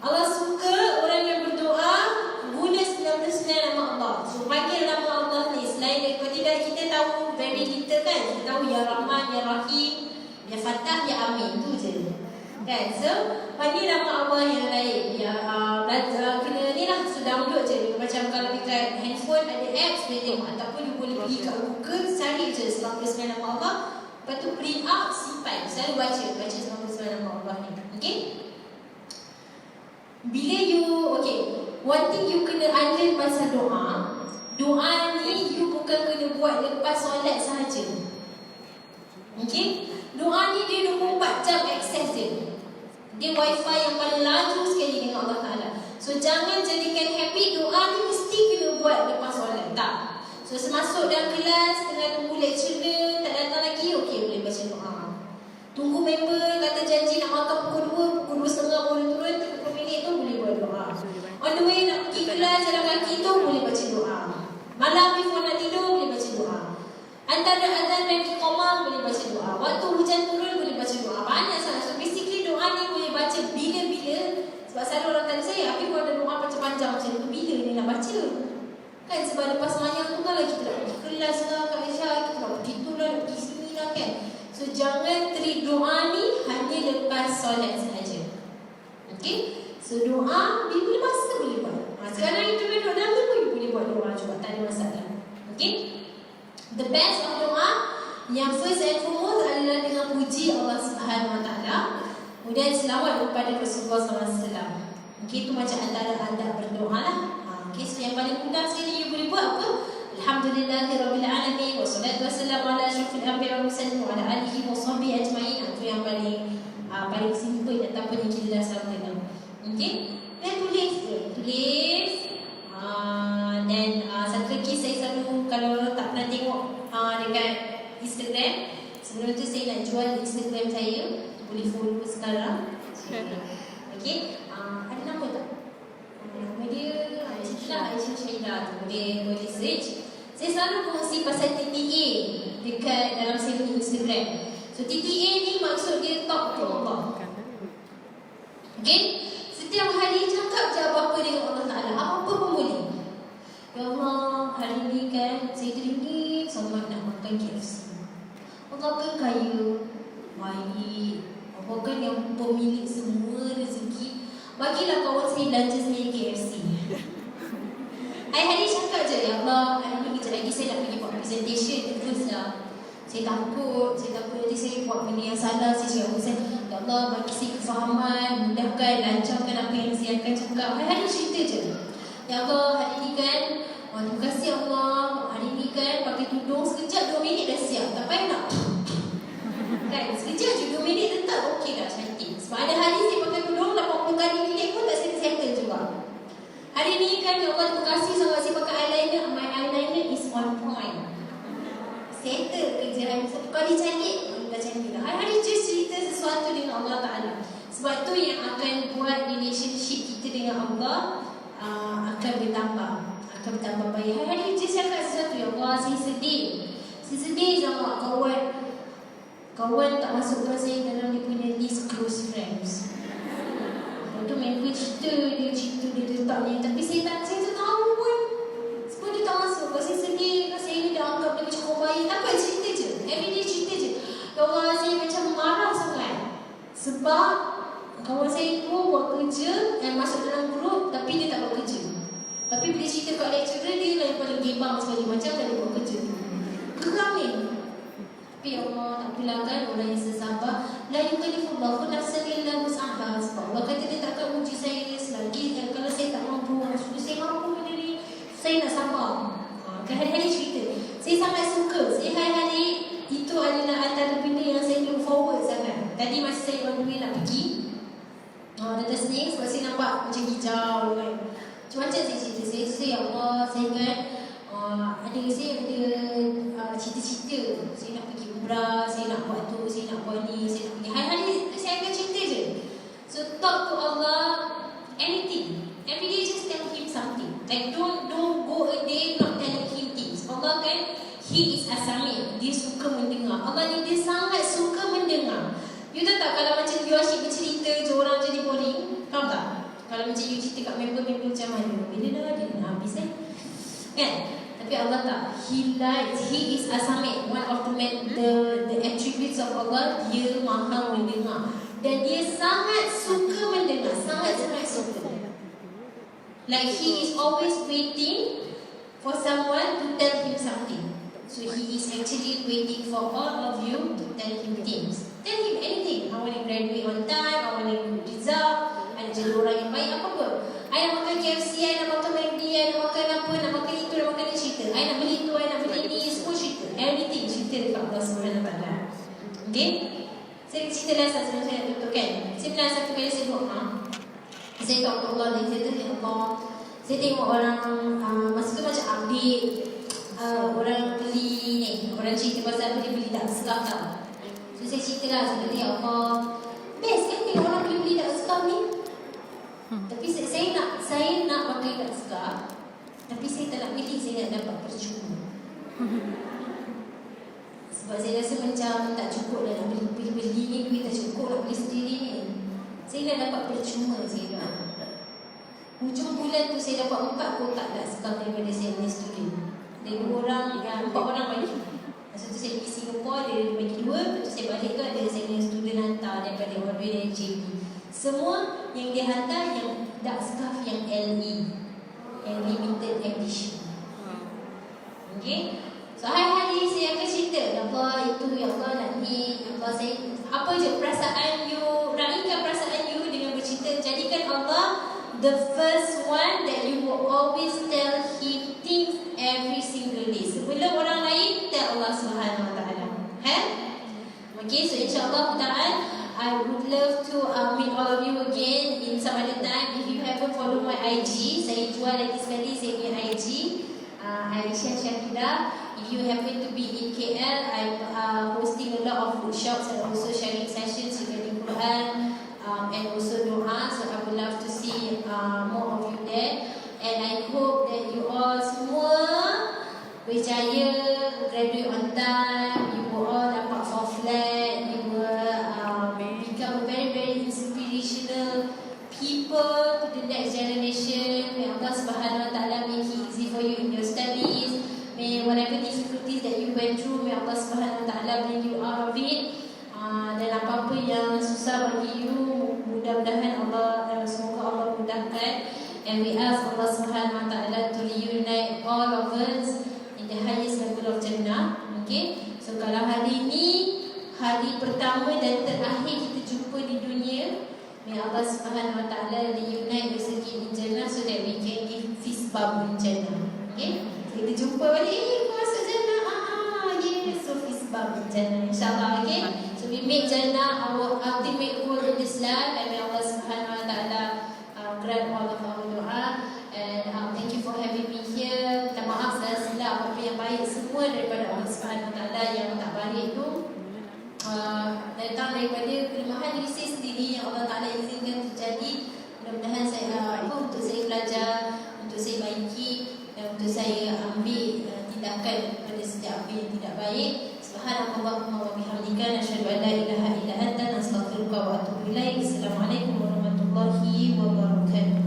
Allah suka orang yang berdoa guna 99 nama Allah. So panggil nama Allah ni selain daripada kita tahu very little kan, kita tahu Ya Rahman, Ya Rahim, Ya Fatah, Ya Amin, tu je kan. So panggil nama Allah yang lain, kena ni lah, so download je. Macam kalau dekat handphone ada apps boleh tengok, ataupun you boleh pergi kat Google, cari je 99 nama Allah, lepas tu print out, simpan, selalu baca 99 nama Allah ni. Okay, bila you one thing you kena understand pasal doa ni you bukan kena buat lepas solat sahaja. Okay, doa ni dia 24 jam akses dia wifi yang paling laju sekali dengan Allah Ta'ala. So jangan jadikan habit doa ni mesti kena buat lepas solat, tak. So semasuk dalam kelas, tengah tunggu lecturer tak datang lagi, boleh baca doa. Tunggu member kata janji nak makan pukul 2, pukul 2.30 baru turun, 30 minit tu boleh buat doa. On the way nak pergi kelas, jalan kaki tu boleh baca doa. Malam before nak tidur boleh baca doa. Antara azan dan iqamah boleh baca doa. Waktu hujan turun boleh baca doa. Banyak sangat. So basically doa ni boleh baca bila-bila. Sebab selalu orang tanya saya, Habib kau ada doa panjang-panjang macam tu, bila ni nak baca? Kan sebab lepas semayang tu kan kita nak pergi kelas lah, Kak Aisyah, kita nak pergi tu lah, nak pergi sini lah kan. So jangan treat doa ni hanya lepas solat sahaja. Okay, so doa bila masa boleh buat. Sekarang itu duduk dalam tu pun boleh buat doa juga, tak ada masalah. Okay, the best of doa yang first and foremost adalah dengan puji Allah Subhanahu Wa Taala, kemudian selawat kepada Rasulullah SAW. Okay, itu macam antara adab berdoa lah. Okay, so yang paling mudah sekali you boleh buat apa? Alhamdulillahirabbil alamin wassalatu wassalamu ala asyrafil anbiya'i wal mursalin wa ala alihi washabbihi ajma'in. Itu yang paling simple ataupun yang kita dah sampaikan. Okay, dan tulis. Dan satu lagi saya selalu, kalau tak pernah tengok dekat Instagram, sebelum tu saya nak jual Instagram saya, boleh follow sekarang. Okay, ada nama tak? Nama dia Aisyah Syahidah tu, boleh search. Saya selalu kongsi pasal TTA dekat dalam saya punya Instagram. So TTA ni maksud dia talk to Allah. Okay, setiap hari cakap je apa-apa dengan Allah Ta'ala, apa-apa pun boleh. Ya Allah, hari ni kan saya teringin sangat nak makan KFC. Allah kan kaya, baik, Allah kan yang pemilik semua rezeki, bagilah kawan saya belanja saya KFC. Hari-hari cakap je, ya Allah, hari ni kejap lagi saya nak pergi buat presentation, terus lah. Saya takut nanti saya buat benda yang salah. Saya cakap, ya Allah, bagi saya kefahaman, mudahkan, lancarkan apa yang saya akan cakap. Hari-hari cerita je. Ya Allah, hari ni kan, terima kasih Allah, hari ni kan pakai tudung sekejap 2 minit dah siap, tak payah nak kan, sekejap je 2 minit tetap okey dah, cantik. Sebab ada hari saya pakai tudung 80 kali minit pun tak settle juga. Hari ni kan, ya Allah, terima kasih sangat saya pakai eyeliner, my eyeliner is on point, settle kerja hari satu kali cantik, dah cantik dah. Hari-hari just cerita sesuatu dengan Allah Ta'ala. Sebab tu yang akan buat relationship kita dengan Allah akan bertambah baik. Hari-hari je cakap sesuatu, ya Allah, saya sedih sama kawan tak masukkan saya dalam dia punya list close friends. Lepas tu member cerita dia letak ni, tapi saya tak tahu pun sebab dia tak masuk. Kalau saya sedih, kalau saya ni dah anggap dia macam orang baik, tak apa, cerita je, everyday cerita je. Ya Allah, saya macam marah sangat sebab kawan saya tu buat kerja dan masuk dalam grup, tapi dia tak buat kerja. Tapi bila cerita kat lecturer, dia lah yang paling gebang sekali, macam tak dia buat kerja. Geram ni. Tapi ya Allah, tak apalah kan, orang yang sesabar, la yukallifullahu nafsan illa wus'aha. Sebab Allah kata dia takkan uji saya selagi kalau saya tak mampu, suruh saya mampu benda ni, saya nak sabar. Maka hari-hari cerita. Saya sangat suka. Saya hari-hari itu adalah antara benda yang saya look forward sangat. Tadi masa saya on the way nak pergi the listening, sebab saya nampak macam hijau kan. Macam-macam saya cerita. Saya ya Allah, saya ingat saya ada cita-cita. Saya nak pergi umrah, saya nak buat tu, saya nak buat ni, saya nak pergi. Hari-hari saya akan cerita je. So talk to Allah anything. Every day just tell him something. Like don't go a day not telling him things. Allah kan, he is as-sami'. Dia suka mendengar. Allah ni dia sangat suka mendengar. You tahu tak kalau macam you asyik bercerita je orang jadi boring? Faham tak? Kalau macam you cerita kat member-member macam mana? Bila dah dia nak habis kan? Tapi Allah tak. He likes, he is as-sami'. One of the attributes of Allah, dia maha mendengar. Dan dia sangat suka mendengar. Sangat-sangat suka. Like he is always waiting for someone to tell him something. So he is actually waiting for all of you to tell him things. Tell him anything. I want to graduate on time, I want to good result, I nak jadi orang yang baik, apa-apa. I nak makan KFC, I nak makan McD, I nak makan apa, nak makan itu, nak makan ni, cerita. I nak beli itu, I nak beli ni, semua cerita. Everything cerita dekat Allah SWT. Okay? Saya cerita last sebelum saya nak tutup kan. Saya pernah satu kali saya doa. Saya kat Allah dan saya kata, ya Allah, saya tengok orang masa tu macam update orang beli ni, orang cerita pasal apa dia beli tak scarf tau. So saya cerita lah, saya kata, ya Allah, best kan tengok orang beli tak scarf ni. Tapi saya nak pakai tak scarf, tapi saya tak nak beli, saya nak dapat percuma. Sebab saya rasa macam tak cukup lah nak beli ni, duit tak cukup nak beli sendiri ni. Saya nak dapat percuma saya dah. Hujung bulan tu saya dapat 4 kotak tak scarf daripada saya punya student. Dan 4 orang bagi. Masa tu saya pergi Singapore, dia bagi 2. Lepas tu saya balik tu ada saya punya student hantar daripada Ordway dan JB. Semua yang dia hantar yang dark scarf yang LE, yang limited edition. Okay. So hari-hari saya akan cerita, ya Allah itu, ya Allah nak ni, ya Allah saya, apa je perasaan you, raikan perasaan you dengan bercerita. Jadikan Allah the first one that you will always tell him things every single day. Sebelum orang lain, tell Allah Subhanahu Wa Taala. Okay, so insyaAllah I would love to meet all of you again in some other time. If you haven't follow my IG, saya jual lagi sekali saya punya IG, Aisyah Syahidah. If you happen to be in KL, I'm hosting a lot of workshops and also sharing sessions regarding Quran and also doa. So I would love to see more of you there. And I hope that you all semua berjaya graduate on time. You will all dapat 4 flat. You will become a very very inspirational people to the next generation. May Allah Subhanahu Wa Taala make it easy for you in your studies. May whatever difficulties that you went through, may Allah Subhanahu Wa Taala bring you out of it. Dan apa-apa yang susah bagi you, mudah-mudahan Allah, semoga Allah mudahkan. And we ask Allah Subhanahu Wa Taala to reunite all of us in the highest level of Jannah. Okay. So kalau hari ini hari pertama dan terakhir kita jumpa di dunia, may Allah Subhanahu Wa Taala reunite us again in Jannah so that we can give fist bump in Jannah. Okay. Kita jumpa balik, aku masuk Jannah. Yes, so fist bump in Jannah, insyaAllah. Okay. So we make Jannah our ultimate goal in this life, and may Allah Subhanahu Wa Taala grant all of our doa. And thank you for having me here. Minta maaf saya silap apa yang baik semua daripada Allah Subhanahu Wa Taala, yang tak baik tu datang daripada kelemahan diri saya sendiri yang Allah Taala izinkan terjadi. Mudah-mudahan saya untuk saya belajar, untuk saya baiki, dan untuk saya ambil tindakan pada setiap apa yang tidak baik. Subhanallahumma wa bihamdika, nasyhadu an la ilaha illa anta, nastaghfiruka wa atubu ilaik. Assalamualaikum warahmatullahi wabarakatuh.